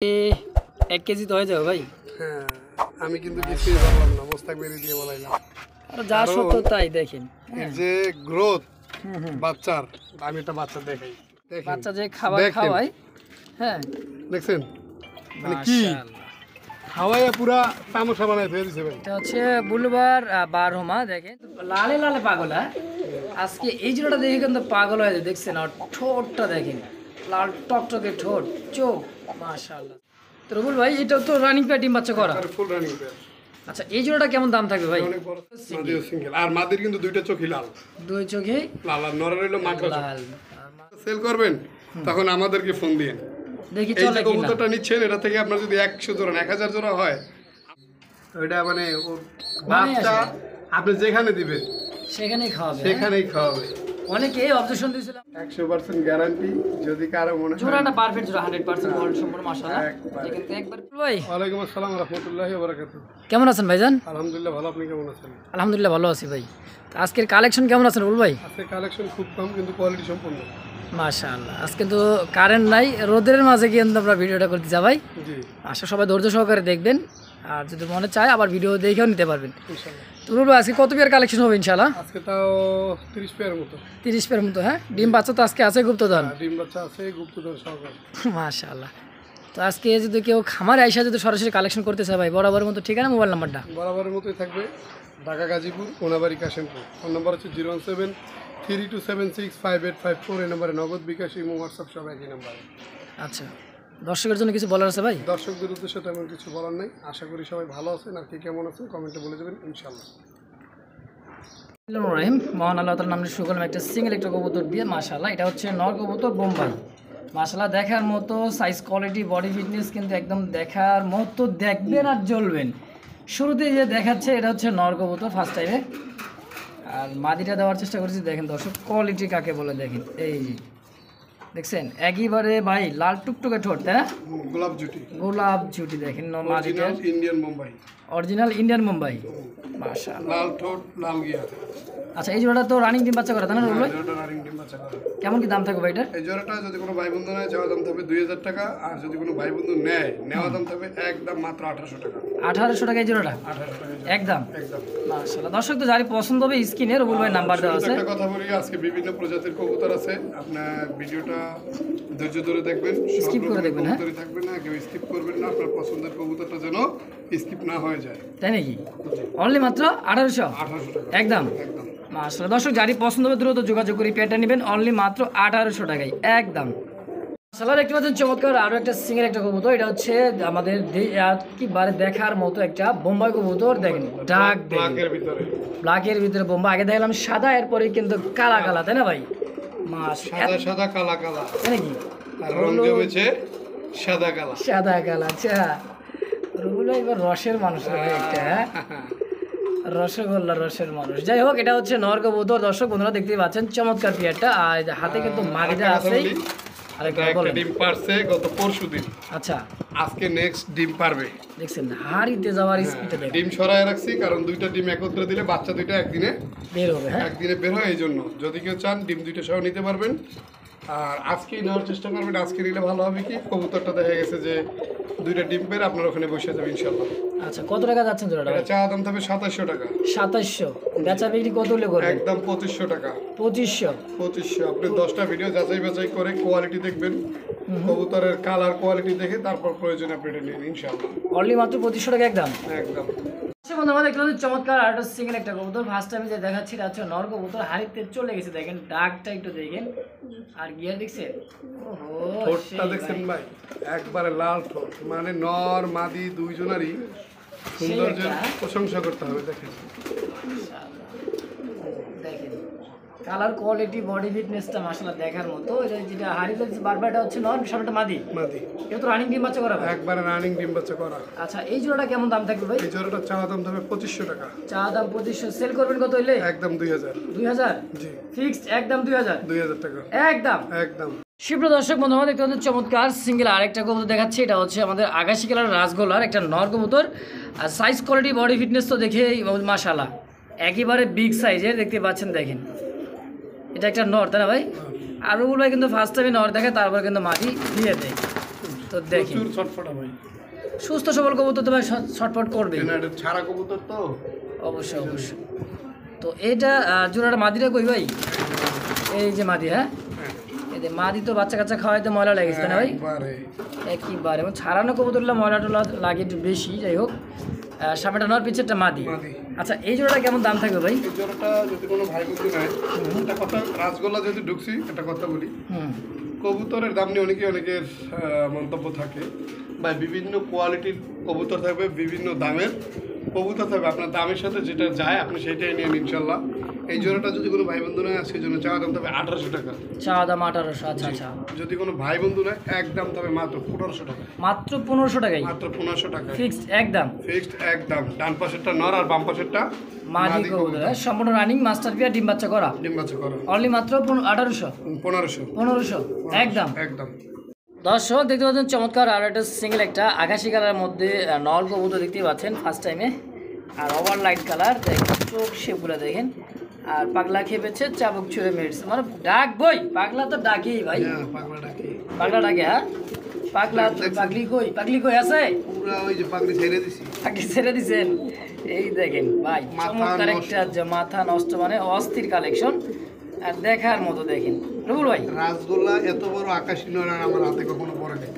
1 KG তো হয়ে যাবে ভাই। হ্যাঁ, আমি কিন্তু কিছুই বললাম না, মোস্তাক বেরিয়ে দিয়ে বলাইলাম। আর যা সত্য তাই দেখেন। এর যে গ্রোথ বাচ্চার, আমি একটা বাচ্চা দেখাই। বাচ্চা যে খাবার খাওয়ায়, হ্যাঁ দেখছেন মানে কি খাওয়াইয়া পুরা তামসা বানাই ফেলে দিছে ভাই। এটা হচ্ছে বুলবার বারহমা। দেখেন লালে লালে পাগল। হ্যাঁ, আজকে এই জোড়াটা দেখে কিন্তু পাগল হয়ে যায়। দেখছেন আর ঠোঁটটা দেখেন, লাল টকটকে ঠোঁট, চোখ, মাশাআল্লাহ। তো রবুল ভাই, এটা তো রানিং পেয়ার ডিম বাচ্চা করা। Full running pair. আচ্ছা, এই জোড়াটা কেমন দাম থাকবে ভাই? অনেক বড় মাদিও সিঙ্গেল। আর মাদির কিন্তু দুইটা চোখই লাল, দুই চোখে লাল। আর নরের হলো মাকড়া লাল। সেল করবেন তখন আমাদেরকে ফোন দিয়েন। দেখি এই চলে যে কিনা। কবুতরটা নিচ্ছেন, এটা থেকে আপনার যদি 100 জোড়া 1000 জোড়া হয়, ওইটা মানে ওর বাচ্চা আপনি যেখানে দিবেন সেখানেই খাওয়াবে। সেখানেই খাওয়াবে। অনেকে অবজেকশন দিয়েছিলাম, 100% গ্যারান্টি। যদি কারো মনে হয় জোড়াটা পারফেক্ট জোড়া, 100% গোল্ড সম্পূর্ণ মাশাআল্লাহ। একবার। কিন্তু একবার ভাই, ওয়ালাইকুম আসসালাম ওয়া রাহমাতুল্লাহি ওয়া বারাকাতুহু। কেমন আছেন ভাইজান? আলহামদুলিল্লাহ ভালো, আপনি কেমন আছেন? আলহামদুলিল্লাহ ভালো আছি ভাই। তো আজকের কালেকশন কেমন আছেন রুল ভাই? আজকে কালেকশন খুব কম কিন্তু কোয়ালিটি সম্পূর্ণ। মাশাআল্লাহ। আজকে তো কারেন্ট নাই, রোদের মাঝে কিন্তু আমরা ভিডিওটা করতে যাই ভাই। জি আশা সবাই ধৈর্য সহকারে দেখবেন, আর যদি মনে চায় আবার ভিডিও দেখেও নিতে পারবেন। ইনশাআল্লাহ। তো রুল ভাই, আজকে কত পেয়ার কালেকশন হবে ইনশাআল্লাহ? আজকে তাও 30 পেয়ার মতো। 30 পেয়ার মতো। হ্যাঁ, ডিম বাচ্চা তো আজকে আছে গুপ্তধন। ডিম বাচ্চা আছে গুপ্তধন সহকারে। মাশাআল্লাহ। তো আজকে যদি কেউ খামার আইসা যদি সরাসরি কালেকশন করতে চায় ভাই, বরাবরের মতো ঠিকানা, মোবাইল নাম্বারটা? বরাবরের মতোই থাকবে, ঢাকা গাজীপুর, কোনাবাড়ি, কাশিমপুর। ফোন নম্বর হচ্ছে 01732765854। এই নম্বরে নগদ, বিকাশ, ইমো, হোয়াটসঅ্যাপ সব একই নাম্বারে। আচ্ছা, দর্শকের জন্য কিছু বলার আছে ভাই? দর্শকদের উদ্দেশ্যে তেমন কিছু বলার নেই। আশা করি সবাই ভালো আছেন, আর কে কেমন আছেন কমেন্টে বলে দেবেন ইনশাআল্লাহ। রহিম, মহান আল্লাহ তাআলার নামে শুরু করলাম একটা সিঙ্গেল একটা কবুতর দিয়ে। মাশাআল্লাহ, এটা হচ্ছে নর কবুতর বোম্বাই। মাশাআল্লাহ, দেখার মতো সাইজ, কোয়ালিটি, বডি ফিটনেস কিন্তু একদম দেখার মতো, দেখবেন আর জ্বলবেন। শুরুতে যে দেখাচ্ছে এটা হচ্ছে নর কবুতর ফার্স্ট টাইমে। আর মাদিটা দেওয়ার চেষ্টা করেছি। দেখেন দর্শক, কোয়ালিটি কাকে বলে দেখেন। এই যে দেখছেন একেবারে ভাই লাল টুকটুকে ঠোঁট, তাই না? গোলাপ জুটি, গোলাপ জুটি। দেখেন মাদিটা Indian Mumbai, original Indian Mumbai. মাশাআল্লাহ, লাল ঠোঁট, লাল গিয়া। আচ্ছা, এই জোড়াটা তো রানিং ডিম বাচ্চা করা, তাই না রুল ভাই? জোড়াটা রানিং ডিম বাচ্চা করা। কেমন কি দাম থাকবে ভাই এটার? এই জোড়াটা যদি কোনো ভাই বন্ধু নেয় চাওয়া দাম থাকবে 2000 টাকা। আর যদি কোনো ভাই বন্ধু নেয়, নেওয়া দাম থাকবে একদম মাত্র 1800 টাকা। 1800 টাকা এই জোড়াটা? 1800 টাকা একদম। একদম। মাশাআল্লাহ, দর্শক তো যারই পছন্দ হবে স্ক্রিনে রুল ভাই নাম্বার দেওয়া আছে। একটা কথা বলি, আজকে বিভিন্ন প্রজাতির কবুতর আছে। আপনার ভিডিওটা ধৈর্য ধরে দেখবেন, স্কিপ করে দেখবেন। হ্যাঁ, কবুতরই থাকবে না, কেউ স্কিপ করবেন না। আপনার পছন্দের কবুতরটা যেন স্কিপ না হয়ে যায়। তাই নাকি? অনলি মাত্র 1800 টাকা একদম। একদম। মাশাআল্লাহ, দর্শক যারই পছন্দ হবে দ্রুত যোগাযোগ করে পেয়ারটা নেবেন, অনলি মাত্র 1800 টাকায় একদম। মাশাআল্লাহ, দেখতে পাচ্ছেন চমৎকার আরো একটা সিঙ্গেল একটা কবুতর। এটা হচ্ছে আমাদের একেবারে দেখার মতো একটা বোম্বাই কবুতর। দেখেন ডাক, ব্ল্যাকের ভিতরে, ব্ল্যাকের ভিতরে বোম্বাই। আগে দেখলাম সাদা, এরপরে কিন্তু কালা কালা, তাই না ভাই? সাদা সাদা কালা কালা, তাই নাকি? আর রং জমেছে সাদা কালা। সাদা কালা। আচ্ছা, রুগুলো এবার রসের মানুষ ভাই একটা, রসগোল্লা রসের মানুষ। যাই হোক, এটা হচ্ছে নর কবুতর। দর্শক বন্ধুরা দেখতেই পাচ্ছেন চমৎকার পেয়ারটা। আর হাতে কিন্তু মাদিটা আছেই। একটা ডিম পারছে গত পরশুদিন। আচ্ছা, আজকে নেক্সট ডিম পারবে। দেখছেন হাড়িতে যাওয়ার স্পিডটা দেখেন। ডিম সরায় রাখছি, কারণ দুইটা ডিম একত্রে দিলে বাচ্চা দুইটা একদিনে বের হবে। হ্যাঁ, একদিনে বের হয়। এই জন্য যদি কেউ চান ডিম দুইটা সহ নিতে পারবেন। আর আজকেই নেওয়ার চেষ্টা করবেন। আজকে নিলে ভালো হবে কি, কবুতরটা দেখা গেছে যে দুইটা ডিম পেরে আপনার ওখানে বসে যাবে ইনশাল্লাহ। আচ্ছা, কত টাকা যাচ্ছেন জোড়াটা? এটা চা দাম থাকবে 2700 টাকা। 2700। বেচা বিক্রি কত হলে করবেন? একদম 2500 টাকা। 2500। 2500। আপনি 10টা ভিডিও যাচাই বাছাই করে কোয়ালিটি দেখবেন, কবুতরের কালার কোয়ালিটি দেখে তারপর প্রয়োজন আপনি এটা নিন ইনশাআল্লাহ। অনলি মাত্র 2500 টাকা একদম। একদম। বন্ধু আমাদের দেখলাম চমৎকার আর একটা সিঙ্গেল একটা কবুতর। ফার্স্ট টাইম যে দেখাচ্ছি এটা হচ্ছে নর কবুতর। হাড়িতে চলে গেছে, দেখেন ডাকটা একটু দেখেন। আর গিয়ার দেখছেন, ওহো ঠোঁটটা দেখছেন ভাই, একবারে লাল ঠোঁট। মানে নর মাদি দুইজনারই সৌন্দর্যের প্রশংসা করতে হবে। দেখেন দেখেন কালার, কোয়ালিটি, বডি ফিটনেসটা মাশাআল্লাহ দেখার মতো। এটা যেটা হাড়িতে বারবারটা হচ্ছে নর, সামনেটা মাদি। মাদি। এটা তো রানিং ডিম বাচ্চা করা ভাই? একবারে রানিং ডিম বাচ্চা করা। আচ্ছা, এই জোড়াটা কেমন দাম থাকবে ভাই? এই জোড়াটা চা দাম থাকবে 2500 টাকা। চা দাম 2500। সেল করবেন কত হইলে? একদম 2000। 2000? জি, ফিক্সড একদম 2000। 2000 টাকা একদম একদম। সুপ্রিয় দর্শক বন্ধু, আমাদের দেখতে পাচ্ছেন চমৎকার সিঙ্গেল আরেকটা কবুতর দেখাচ্ছি। এটা হচ্ছে আমাদের আকাশি কালার রাসগোলার একটা নর কবুতর। আর সাইজ, কোয়ালিটি, বডি ফিটনেস তো দেখে মাশাআল্লাহ একেবারে বিগ সাইজের দেখতে পাচ্ছেন। দেখেন এটা একটা নর, তাই না ভাই? আর রুবুল ভাই কিন্তু ফার্স্ট টাইমে নর দেখে, তারপর কিন্তু মাটি দিয়ে দেয়। তো দেখেন প্রচুর ছটফটা ভাই, সুস্থ সবল কবুতর তো ভাই ছটফট করবে, এটা ছাড়া কবুতর তো। অবশ্যই অবশ্যই। তো এইটা জোড়াটা মাদিটা কই ভাই? এই যে মাদি, হ্যাঁ এই যে মাদি তো বাচ্চা কাচ্চা খাওয়াইতে ময়লা লেগেছে তাই না ভাই? একবারে একইবারে এবং ছাড়ানো কবুতরগুলো ময়লা টলা লাগে একটু বেশি, যাই হোক সামনেটা নর পিছেরটা মাদি। মাদি। আচ্ছা এই জোড়াটা কেমন দাম থাকবে ভাই? এই জোড়াটা যদি কোনো ভাই বন্ধু নেয়, একটা কথা রাজগোল্লা যদি ঢুকছি একটা কথা বলি, হুম কবুতরের দাম নিয়ে অনেকের মন্তব্য থাকে, বা বিভিন্ন কোয়ালিটির কবুতর থাকবে, বিভিন্ন দামের কবুতর থাকবে, আপনার দামের সাথে যেটা যায় আপনি সেটাই নিয়ে নিন ইনশাল্লাহ। এই জোড়াটা যদি কোনো ভাই বন্ধু নেয় সেই জন্য চাওয়া দাম থাকবে 1800 টাকা। চা দাম 1800, আচ্ছা আচ্ছা। যদি কোনো ভাই বন্ধু নেয় একদম থাকবে মাত্র 1500 টাকা। মাত্র 1500 টাকাই? মাত্র 1500 টাকা ফিক্সড একদম? ফিক্সড একদম। ডান পাশেরটা নর আর বাম পাশেরটা মাদি কবুতর, সম্পূর্ণ রানিং মাস্টার পিয়া ডিম বাচ্চা করা, ডিম বাচ্চা করা, অনলি মাত্র 1800 1500 একদম। একদম। দর্শক দেখতে পাচ্ছেন চমৎকার আর একটা সিঙ্গেল একটা আকাশি কালারের মধ্যে নল কবুতর দেখতে পাচ্ছেন ফার্স্ট টাইমে, আর ওভার লাইট কালার দেখেন, চোখ শেপগুলো দেখেন, আর পাগলা খেপেছে চাবুক ছুঁড়ে মেরেছে, মানে ডাক বই পাগলা তো ডাকেই ভাই, হ্যাঁ পাগলা ডাকে, পাগলা ডাকে। হ্যাঁ পাগলা পাগলি কই আছে? পুরো ওই যে পাগলি ছেড়ে দিছি, পাগলি ছেড়ে দিছেন। এই দেখেন ভাই মাথা চমৎকার নষ্ট। একটা যে মাথা নষ্ট মানে অস্থির কালেকশন, আর দেখার মতো দেখেন রুবুল ভাই। রাসগোল্লা এত বড় আকাশী নর আর আমার হাতে কখনো পড়ে নাই।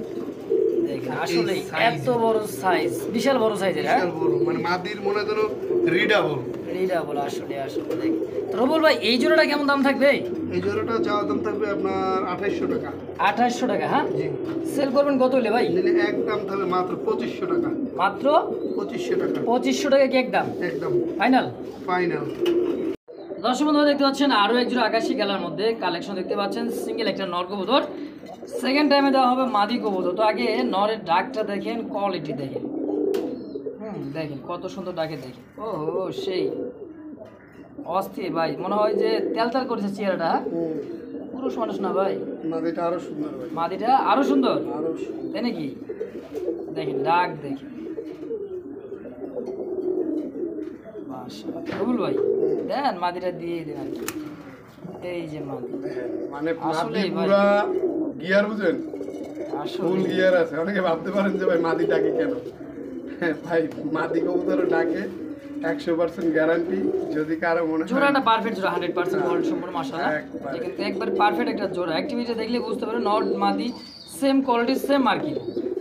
দেখেন আসলে size এত বড় সাইজ, বিশাল বড় সাইজের। হ্যাঁ বিশাল বড়, মানে মাদির মনে ধরো রিডাবল। এইটা বলো আসলে আসলে দেখেন। তো রুবুল ভাই এই জোড়াটা কেমন দাম থাকবে? এই জোড়াটা চাওয়া দাম থাকবে আপনার 2800 টাকা। 2800 টাকা? হ্যাঁ জি। সেল করবেন কত হলে ভাই? নিলে একদম থাকবে মাত্র 2500 টাকা। মাত্র 2500 টাকা 2500 টাকা কি একদম একদম ফাইনাল? ফাইনাল। দর্শক বন্ধুরা দেখতে পাচ্ছেন আরও এক জোড়া আকাশি কালার মধ্যে কালেকশন দেখতে পাচ্ছেন, সিঙ্গেল একটা নর কবুতর, সেকেন্ড টাইমে দেওয়া হবে মাদি কবুতর। তো আগে নরের ডাকটা দেখেন, কোয়ালিটি দেখেন, দেখেন কত সুন্দর ডাকে দেখেন, ও সেই অস্থির ভাই, মনে হয় যে তেলতাল করেছে চেহারাটা, পুরুষ মানুষ না ভাই, মাদিটা আরো সুন্দর ভাই, মাদিটা আরো সুন্দর আরো সুন্দর। তাই নাকি? দেখেন ডাক দেখেন, রুবুল ভাই দেন মাদিটা দিয়ে দিন আর কি। এই যে মাদি, মানে আসলেই মাদি ভাই। পুরা গিয়ার বুঝেন, ফুল আসলে গিয়ার আছে। অনেকে ভাবতে পারেন যে ভাই মাদি ডাকে কেন, হ্যাঁ ভাই মাদি কবুতর ডাকে 100% গ্যারান্টি। যদি কারো মনে হয় জোড়াটা পারফেক্ট জোড়া, 100% গোল্ড সম্পূর্ণ মাশাআল্লাহ, একবারে। কিন্তু একবার পারফেক্ট একটা জোড়া, অ্যাক্টিভিটি দেখলে বুঝতে পারবেন নট মাদি সেম কোয়ালিটি সেম মার্কিং।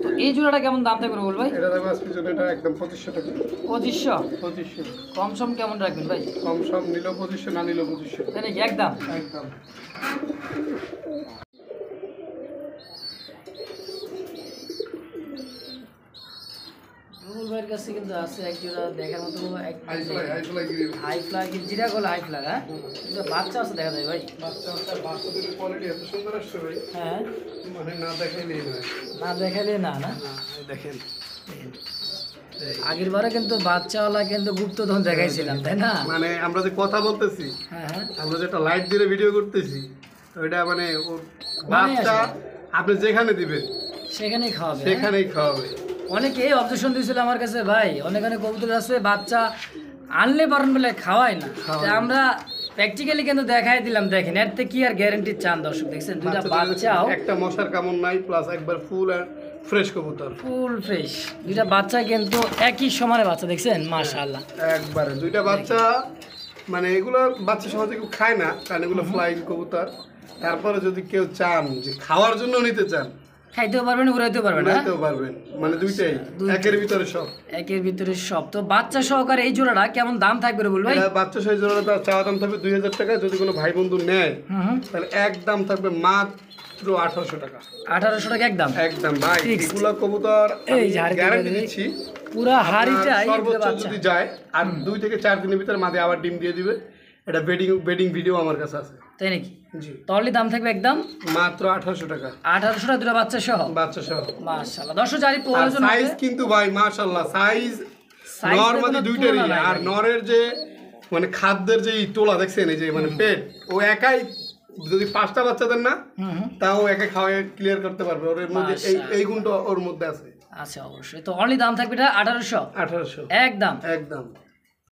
তো এই জোড়াটা কেমন দাম থাকবে রুবুল ভাই? এটা থাকবে আজকের জন্য এটা একদম 2500 টাকা। 2500? 2500 কম সম কেমন রাখবেন ভাই? কম সম নিলেও 2500, না নিলেও 2500 তাই নাকি একদম? একদম। রুবুল ভাইয়ের কাছে কিন্তু আছে এক জোড়া দেখার মতো, high fly grill. High fly যেটা বলে হাই ফ্লাই, হ্যাঁ কিন্তু বাচ্চা আছে দেখা যায় ভাই। বাচ্চাদের কোয়ালিটি এত সুন্দর আসছে ভাই, হ্যাঁ মানে না দেখাইলেই নয়। না দেখালে না না। না এই দেখেন, আগের বারে কিন্তু বাচ্চাওয়ালা কিন্তু গুপ্তধন দেখাইছিলাম তাই না? মানে আমরা যে কথা বলতেছি, হ্যাঁ হ্যাঁ আমরা যেটা লাইট দিয়ে ভিডিও করতেছি, ওইটা মানে ওর মানে বাচ্চা আপনি যেখানে দিবেন সেখানেই খাওয়াবে। সেখানেই খাওয়াবে। অনেকে অবজেকশন দিয়েছিল আমার কাছে, ভাই অনেক অনেক কবুতর আছে বাচ্চা আনলে পারেন বলে খাওয়ায় না, খাওয়ায় তা আমরা প্র্যাকটিক্যালি কিন্তু দেখাই দিলাম। দেখেন এর থেকে কি আর গ্যারান্টি চান দর্শক? দেখছেন দুটা বাচ্চাও একটা মশার কামড় নাই, প্লাস একবার ফুল আর ফ্রেশ কবুতর, ফুল ফ্রেশ, দুটা বাচ্চা কিন্তু একই সমানে বাচ্চা, দেখছেন মাশাআল্লাহ একবারে দুইটা বাচ্চা। মানে এগুলো বাচ্চা সহজে কেউ খায় না, কারণ এগুলো ফ্লাইং কবুতর। তারপরে যদি কেউ চান যে খাওয়ার জন্য নিতে চান, খাইতেও পারবেন উড়াইতেও পারবেন, হ্যাঁ নিতেও পারবেন, মানে দুইটাই একের ভিতরে সব। একের ভিতরে সব। তো বাচ্চা সহকারে এই জোড়াটা কেমন দাম থাকবে রে বল ভাই? এটা বাচ্চা সাইজ জোড়াটা চাওয়া দাম থাকবে 2000 টাকা। যদি কোনো ভাই বন্ধু নেয় হুম তাহলে একদম থাকবে মাত্র 1800 টাকা। 1800 টাকা একদম? একদম ভাই, Fixed। এগুলো কবুতর এই যে হাড়িটা গ্যারান্টি দিয়ে দিচ্ছি, পুরা হাড়িটা এই সর্বোচ্চ বাচ্চা। যদি যায় আর 2 থেকে 4 দিনের ভিতরে মাঝে আবার ডিম দিয়ে দিবে। এটা বেডিং ভিডিও আমার কাছে আছে। তাই নাকি? জি, তাহলে দাম থাকবে একদম মাত্র 1800 টাকা, 1800 টাকা দুটো বাচ্চা সহ? বাচ্চা সহ। মাশাআল্লাহ। 10 জারি আর প্রয়োজন সাইজ হবে। কিন্তু ভাই মাশাআল্লাহ, সাইজ Size নরমালি কোনো দুইটারই। তুলনা নাই আর ভাই। নরের যে মানে খাদ্যের যে টোলা দেখছেন, এই যে মানে পেট, ও একাই যদি 5টা বাচ্চা দেন না হুম হুম তাও একা খাওয়াই ক্লিয়ার করতে পারবে। ওর মধ্যে এই গুণটা ওর মধ্যে আছে। আচ্ছা অবশ্যই। তো অনলি দাম থাকবে এটা 1800 1800 একদম? একদম।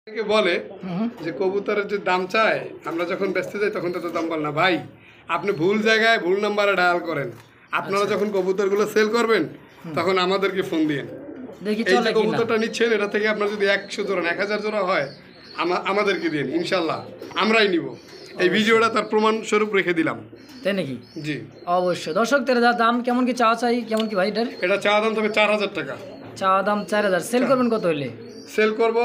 অনেকে বলে হুম যে কবুতরের যে দাম চায়, আমরা যখন বেচতে যাই তখন তো দাম বল না। ভাই আপনি ভুল জায়গায় ভুল নাম্বারে ডায়াল করেন। আপনারা যখন কবুতরগুলো সেল করবেন তখন আমাদেরকে ফোন দিয়েন। দেখি এই যে চলে কিনা। কবুতরটা নিচ্ছেন, এটা থেকে আপনার যদি 100 জোড়া না 1000 জোড়া হয়, আমাদেরকে দিন, ইনশাল্লাহ আমরাই নিব। এই ভিডিওটা তার প্রমাণ স্বরূপ রেখে দিলাম। তাই নাকি? জি অবশ্যই। দর্শক দাম কেমন কি চাওয়া চাই, কেমন কি ভাই এটার? এটা চাওয়া দাম তবে 4000 টাকা। চাওয়া দাম 4000, সেল করবেন কত হইলে? সেল করব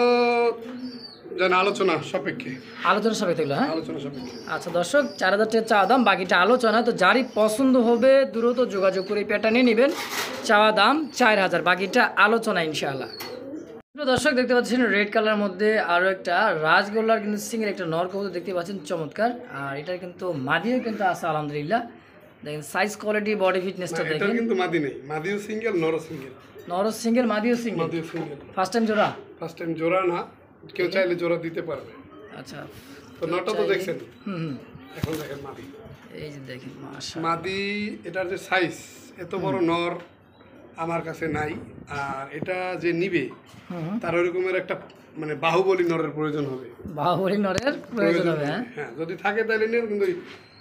যেন আলোচনা সাপেক্ষে। আলোচনা সাপেক্ষে হলো, হ্যাঁ আলোচনা সাপেক্ষে। আচ্ছা দর্শক, 4000 টাকা চাওয়া দাম, বাকিটা আলোচনা। তো যারই পছন্দ হবে দ্রুত যোগাযোগ করে পেটা নিয়ে নেবেন। চাওয়া দাম 4000, বাকিটা আলোচনা ইনশাআল্লাহ। দর্শক দেখতে পাচ্ছেন রেড কালার মধ্যে আরো একটা রাজগোল্লার কিন্তু সিঙ্গেল একটা নর কবুতর দেখতে পাচ্ছেন, চমৎকার। আর এটার কিন্তু মাদিও কিন্তু আছে আলহামদুলিল্লাহ। দেখেন সাইজ, কোয়ালিটি, বডি ফিটনেসটা এটা দেখেন। কিন্তু মাদি নেই, মাদিও সিঙ্গেল, নরও সিঙ্গেল। নরও সিঙ্গেল, মাদিও সিঙ্গেল। মাদিও সিঙ্গেল। ফার্স্ট টাইম জোড়া? ফার্স্ট টাইম জোড়া না, কেউ চাইলে জোড়া দিতে পারবে। আচ্ছা, তো নটা তো দেখছেন, হুম। এখন দেখেন মাদি। এই যে দেখেন মাশাআল্লাহ, মাদি এটার যে সাইজ, এত বড় নর আমার কাছে নাই। আর এটা যে নিবে হুম। তার ওরকমের একটা মানে বাহুবলী নরের প্রয়োজন হবে। বাহুবলী নরের প্রয়োজন হবে, হ্যাঁ হ্যাঁ যদি থাকে তাহলে নিন, কিন্তু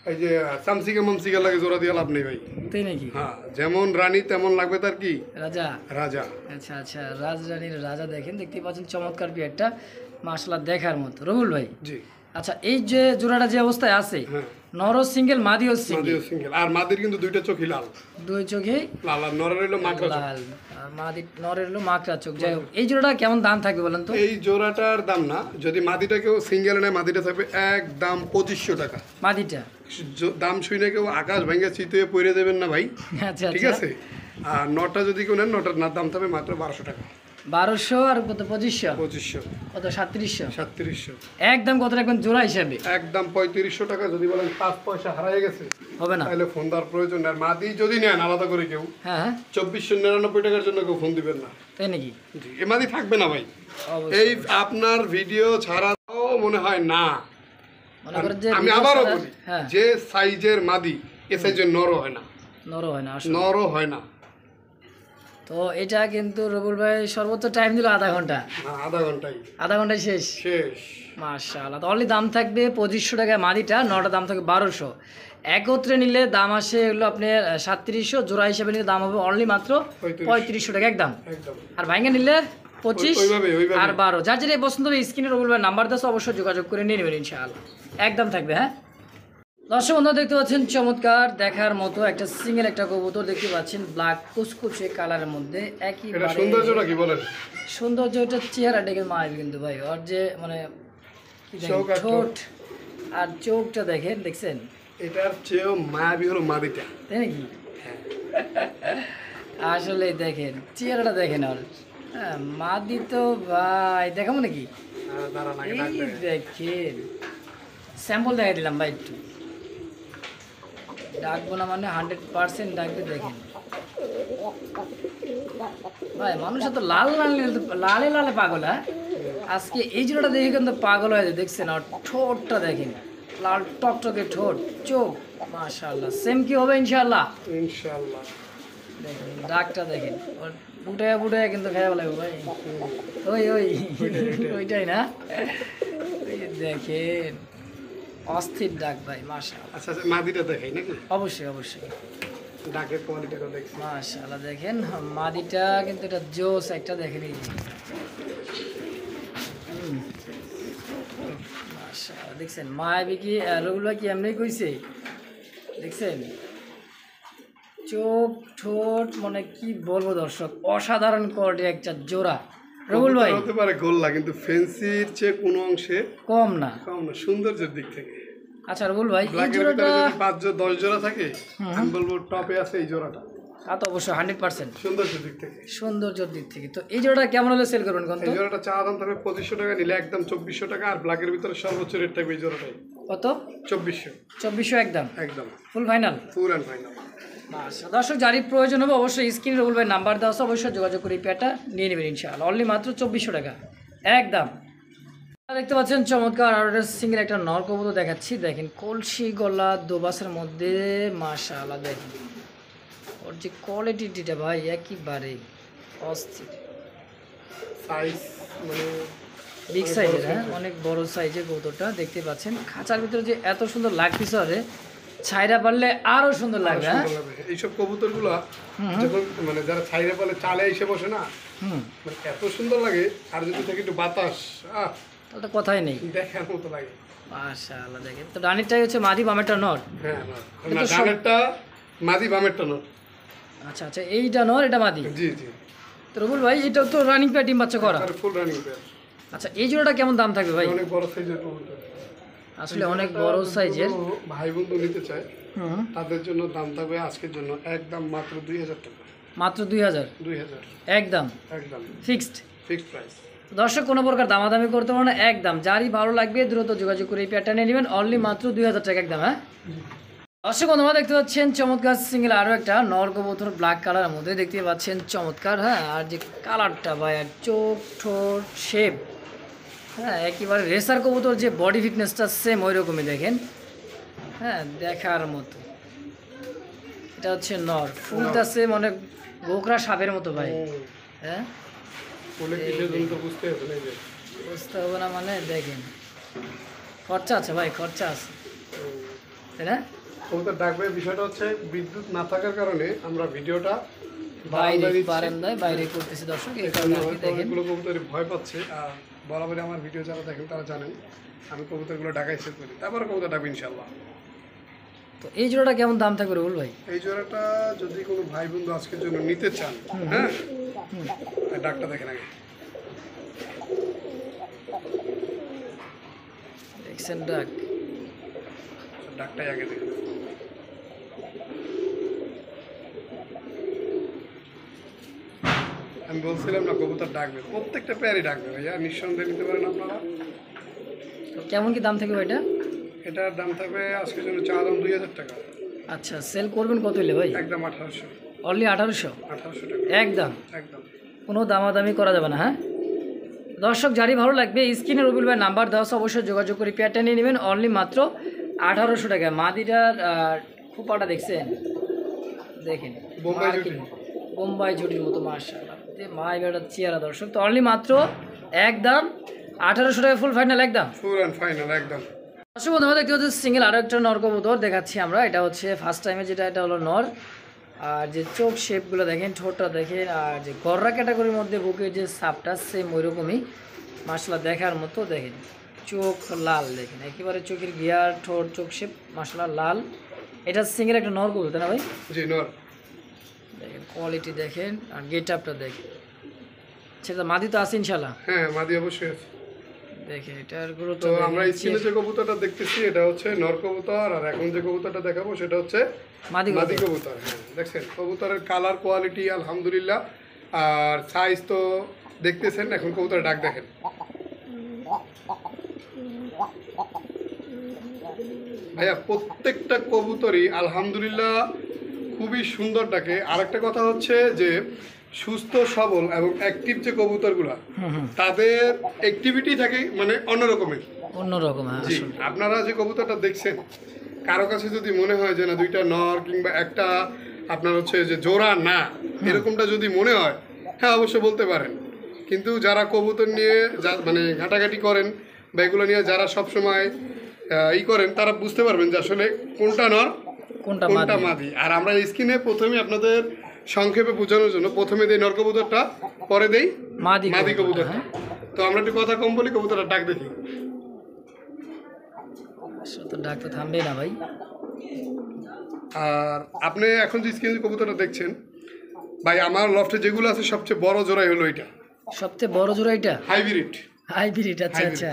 এই যে চামচিকা মামচিকা লাগে জোড়া দিয়ে লাভ নেই ভাই। তাই নাকি? হ্যাঁ, যেমন রানী তেমন লাগবে তার কি রাজা। রাজা। আচ্ছা আচ্ছা, রাজরানীর রাজা দেখেন, দেখতে পাচ্ছেন চমৎকার পেয়ারটা মাশাআল্লাহ দেখার মতো। রবুল ভাই, জি আচ্ছা এই যে জোড়াটা যে অবস্থায় আছে, হ্যাঁ, নরও সিঙ্গেল, মাদিও সিঙ্গেল। মাদিও সিঙ্গেল। আর মাদির কিন্তু দুইটা চোখই লাল, দুই চোখে লাল। আর নরের হলো মাকড়া চোখ। লাল, আর মাদি নরের হলো মাকড়া চোখ। যাই হোক, এই জোড়াটা কেমন দাম থাকবে বলেন তো? এই জোড়াটার দাম না, যদি মাদিটা কেউ সিঙ্গেল নেয়, মাদিটা থাকবে একদম 2500 টাকা। মাদিটা দাম শুনে কেউ আকাশ ভেঙে চিতয়ে পড়ে দেবেন না ভাই, আচ্ছা ঠিক আচ্ছা। আছে? আর নটা যদি কেউ নেন, নটার দাম থাকবে মাত্র 1200 টাকা। 1200 আর কত 2500, 2500, কত 3700, 3700, একদম কত রাখবেন জোড়া হিসাবে? একদম 3500 টাকা। যদি বলেন 5 পয়সা হারিয়ে গেছে হবে না, তাহলে ফোন দেওয়ার প্রয়োজন নেই। আর মাদি যদি নেন আলাদা করে কেউ, হ্যাঁ হ্যাঁ 2499 টাকার জন্য কেউ ফোন দিবেন না। তাই নাকি? জি, এ মাদি থাকবে না ভাই। অবশ্যই। এই আপনার ভিডিও ছাড়া তো মনে হয় না। মনে করেন যে আমি video আবারও ছাড়া- বলি, হ্যাঁ, যে সাইজের মাদি এ সাইজের নরও হয় না, নরম হয় না আসলে। নরও হয় না। তো এটা কিন্তু রবুল ভাই সর্বোচ্চ টাইম দিল আধা ঘন্টা, না, আধা ঘন্টাই আধা ঘন্টায় শেষ। শেষ। মাশাআল্লাহ। তো অনলি দাম থাকবে 2500 টাকায় মাদিটা, নটা দাম থাকবে 1200। একত্রে নিলে দাম আসে হলো আপনার 3700, জোড়া হিসেবে নিলে দাম হবে অনলি মাত্র 3500 টাকা একদম। একদম আর ভাঙ্গা নিলে 25 ওইভাবে আর 12। যার যেটা পছন্দ হবে স্ক্রিনে রবুল ভাই নাম্বার দেওয়া, অবশ্যই যোগাযোগ করে নিয়ে নেবেন ইনশাআল্লাহ, একদম থাকবে। হ্যাঁ দর্শক বন্ধু দেখতে পাচ্ছেন চমৎকার দেখার মতো একটা সিঙ্গেল একটা কবুতর দেখতে পাচ্ছেন, ব্ল্যাক কুচকুচে কালারের মধ্যে। একই এটা সৌন্দর্যটা কি বলেন? সৌন্দর্য, এটা চেহারা ডেকে মারবে কিন্তু ভাই। ওর যে মানে কি দেখেন, চোখ আর ঠোঁট আর চোখটা দেখেন, দেখছেন? এটার চেয়েও মায়াবী হলো মাদিটা। তাই নাকি? আসলে দেখেন চেহারাটা দেখেন ওর। হ্যাঁ মাদি তো ভাই দেখাবো নাকি? দাঁড়ান আগে এই ডাকবে। দেখেন স্যাম্পল দেখাই দিলাম ভাই, একটু ডাকবো না মানে 100% ডাকবে। দেখেন ভাই, মানুষ তো লাল লালে লালে পাগল। হ্যাঁ আজকে এই জোড়াটা দেখে কিন্তু পাগল হয়ে যায়, দেখছেন? আর ঠোঁটটা দেখেন, লাল টকটকে ঠোঁট, চোখ মাশাআল্লাহ সেম কি হবে ইনশাআল্লাহ। ইনশাআল্লাহ। দেখেন ডাকটা দেখেন, ওর বুটায় বুটায় কিন্তু খেয়ে লাগবে ভাই। ওই ওই ওইটাই না, ওই যে দেখেন অস্থির ডাক ভাই মাশাআল্লাহ। আচ্ছা আচ্ছা, মাদিটা দেখাই নাকি? অবশ্যই অবশ্যই ডাকের কোয়ালিটিটা দেখছি। মাশাআল্লাহ। দেখেন মাদিটা কিন্তু এটা জোস একটা, দেখেন এই যে। মাশাআল্লাহ দেখছেন মায়াবী কি রগুলা কি এমনি কইছে, দেখছেন? চোখ ঠোঁট মানে কি বলবো দর্শক, অসাধারণ কোয়ালিটি একটা জোড়া। রগুল ভাই হতে পারে গোল্লা, কিন্তু ফেন্সির চেয়ে কোনো অংশে কম না। কম না সৌন্দর্যের দিক থেকে। আচ্ছা রগুল ভাই এই ব্ল্যাকের জোড়াটা ভিতরে যদি 5 জোড়া 10 জোড়া থাকে, আমি বলবো টপে আছে এই জোড়াটা, তা তো অবশ্যই 100% সৌন্দর্যের দিক থেকে। সৌন্দর্যের দিক থেকে। তো এই জোড়াটা কেমন হলে সেল করবেন কোন এই তো? জোড়াটা চা দাম থাকবে 2500 টাকা, নিলে একদম 2400 টাকা। আর ব্ল্যাকের ভিতরে সর্বোচ্চ রেট থাকবে এই জোড়াটাই কত? 2400 2400 একদম একদম ফুল ফাইনাল। Full and final. দর্শক যারই প্রয়োজন হবে অবশ্যই স্ক্রিনে রবুল ভাই নাম্বার দেওয়া আছে, অবশ্যই যোগাযোগ করে এই পেয়ারটা নিয়ে নেবেন ইনশাআল্লাহ, অনলি মাত্র 2400 টাকা একদম। দেখতে পাচ্ছেন চমৎকার আর একটা সিঙ্গেল একটা নর কবুতর দেখাচ্ছি। দেখেন কলসি গলা দোবাসের মধ্যে মাশাআল্লাহ, দেখেন ওর যে কোয়ালিটিটা ভাই একেবারে অস্থির। সাইজ মানে বিগ সাইজের, হ্যাঁ অনেক বড় সাইজের কবুতরটা দেখতে পাচ্ছেন। খাঁচার ভিতরে যে এত সুন্দর লাগতেছে আরে ছাইরা পারলে আরো সুন্দর লাগবে। হ্যাঁ, সুন্দর লাগবে। এইসব কবুতরগুলো যখন মানে যারা ছাইরে পালে চালে এসে বসে না, মানে এত সুন্দর লাগে। আর যদি থাকে একটু বাতাস, তাহলে তো কথাই নেই, দেখার মতো লাগে। মাশাআল্লাহ। দেখেন তো ডানিরটাই হচ্ছে মাদি, বামেরটা নর। হ্যাঁ, না ডানেরটা মাদি, বামেরটা নর। আচ্ছা আচ্ছা, এইটা নর, এটা মাদি। জি জি। তো রবুল ভাই, এটা তো রানিং পেয়ার, ডিম বাচ্চা করা। আর ফুল রানিং পেয়ার। আচ্ছা, এই জোড়াটা কেমন দাম থাকবে ভাই? অনেক বড় সাইজের কবুতর, আসলে অনেক বড় সাইজের। ভাই বন্ধু নিতে চায় তাদের জন্য দাম থাকবে আজকের জন্য একদম মাত্র 2000 টাকা। মাত্র 2000? 2000 একদম একদম ফিক্সড প্রাইস। দর্শক, কোনো প্রকার দামাদামি করতে পারো না, একদম। যারই ভালো লাগবে দ্রুত যোগাযোগ করে এই পেয়ারটা নিয়ে নেবেন, অনলি মাত্র 2000 টাকা একদম। হ্যাঁ দর্শক, তোমরা দেখতে পাচ্ছেন চমৎকার সিঙ্গেল আরও একটা নর কবুতর, ব্ল্যাক কালারের মধ্যে দেখতে পাচ্ছেন, চমৎকার। হ্যাঁ, আর যে কালারটা ভাই, আর চোখ ঠোঁট শেপ, হ্যাঁ একেবারে রেসার কবুতর যে বডি ফিটনেসটা সেম ওই রকমই দেখেন। হ্যাঁ, দেখার মতো। এটা হচ্ছে নর, ফুলটা সেম অনেক গোকরা সাপের মতো ভাই। হ্যাঁ, বুঝতে হবে না মানে, দেখেন খরচা আছে ভাই, খরচা আছে, তাই না? কবুতর ডাকবে, বিষয়টা হচ্ছে বিদ্যুৎ না থাকার কারণে আমরা ভিডিওটা বারান্দায় বাইরে করতেছি দর্শক, এই কারণে আর কি। দেখেন অনেকগুলো কবুতর ভয় পাচ্ছে। আর বরাবরই আমার ভিডিও যারা দেখেন তারা জানেন আমি কবুতরগুলো ঢাকায় সেল করি, তারপরে কবুতর ডাকবে ইনশাল্লাহ। তো এই জোড়াটা কেমন দাম থাকবে বল ভাই? এই জোড়াটা যদি কোনো ভাই বন্ধু আজকের জন্য নিতে চান, হ্যাঁ ডাকটা দেখেন আগে, দেখছেন ডাক, ডাকটাই আগে দেখেন। আমি বলছিলাম না কবুতর ডাকবে, প্রত্যেকটা পেয়ারই ডাকবে ভাইয়া, নিঃসন্দেহে নিতে পারেন আপনারা। তো কেমন কি দাম থাকবে এটা? এটার দাম থাকবে আজকের জন্য চা দাম 2000 টাকা। আচ্ছা, সেল করবেন কত হলে ভাই? একদম 1800। অনলি 1800? 1800 টাকা একদম, একদম। কোনো দামাদামি করা যাবে না। হ্যাঁ দর্শক, যারই ভালো লাগবে স্ক্রিনে রবিউল ভাই নাম্বার দেওয়া আছে, অবশ্যই যোগাযোগ করে পেয়ারটা নিয়ে নেবেন, অনলি মাত্র 1800 টাকা। মাদিটার খোপাটা দেখছেন, দেখেন বোম্বাই জুটির মতো, মাশাআল্লাহ। মাই বেটার চেয়ারা দর্শক, তো অনলি মাত্র একদম 1800 টাকা, ফুল ফাইনাল একদম, ফুল অ্যান্ড ফাইনাল একদম। দর্শক বন্ধুরা দেখতে হচ্ছে সিঙ্গেল আরও একটা নর কবুতর দেখাচ্ছি আমরা। এটা হচ্ছে ফার্স্ট টাইমে যেটা, এটা হলো নর। আর যে চোখ শেপগুলো দেখেন, ঠোঁটটা দেখেন, আর যে গররা ক্যাটাগরির মধ্যে বুকের যে সাপটা সেম ওই রকমই, মাশাআল্লাহ দেখার মতো। দেখেন চোখ লাল, দেখেন একেবারে চোখের গিয়ার, ঠোঁট, চোখ শেপ মাশাআল্লাহ লাল। এটা সিঙ্গেল একটা নর কবুতর, তাই না ভাই? জি নর। দেখেন কোয়ালিটি দেখেন, আর গেট আপটা দেখেন। সেটা মাদি তো আছে ইনশাল্লাহ? হ্যাঁ মাদি অবশ্যই আছে। দেখেন এটার গুরুত্ব। তো আমরা স্ক্রিনে যে কবুতরটা দেখতেছি এটা হচ্ছে নর কবুতর, আর এখন যে কবুতরটা দেখাবো সেটা হচ্ছে মাদি কবুতর। হ্যাঁ দেখছেন কবুতরের কালার কোয়ালিটি আলহামদুলিল্লাহ, আর সাইজ তো দেখতেছেন। এখন কবুতরের ডাক দেখেন, ভাইয়া প্রত্যেকটা কবুতরই আলহামদুলিল্লাহ খুবই সুন্দর ডাকে। আরেকটা কথা হচ্ছে যে সুস্থ সবল এবং অ্যাক্টিভ যে কবুতরগুলো, তাদের অ্যাক্টিভিটি থাকে মানে অন্যরকমের। জি, আপনারা যে কবুতরটা দেখছেন, কারো কাছে যদি মনে হয় যে না দুইটা নর কিংবা একটা আপনার হচ্ছে যে জোড়া না, এরকমটা যদি মনে হয়, হ্যাঁ অবশ্যই বলতে পারেন। কিন্তু যারা কবুতর নিয়ে মানে ঘাটাঘাটি করেন বা এগুলো নিয়ে যারা সবসময় করেন, তারা বুঝতে পারবেন যে আসলে কোনটা নর কোনটা মাদি। আর আমরা স্ক্রিনে প্রথমে আপনাদের সংক্ষেপে বোঝানোর জন্য প্রথমে দেই নর কবুতরটা, পরে দেই মাদি কবুতরটা। তো আমরা একটু কথা কম বলি, কবুতরটা ডাক দেখি। ডাক তো থামবে না ভাই। আর আপনি এখন যে স্ক্রিনে কবুতরটা দেখছেন ভাই, আমার লফটে যেগুলো আছে সবচেয়ে বড় জোড়াই হলো এটা। সবচেয়ে বড় জোড়া এটা হাইব্রিড। আচ্ছা আচ্ছা,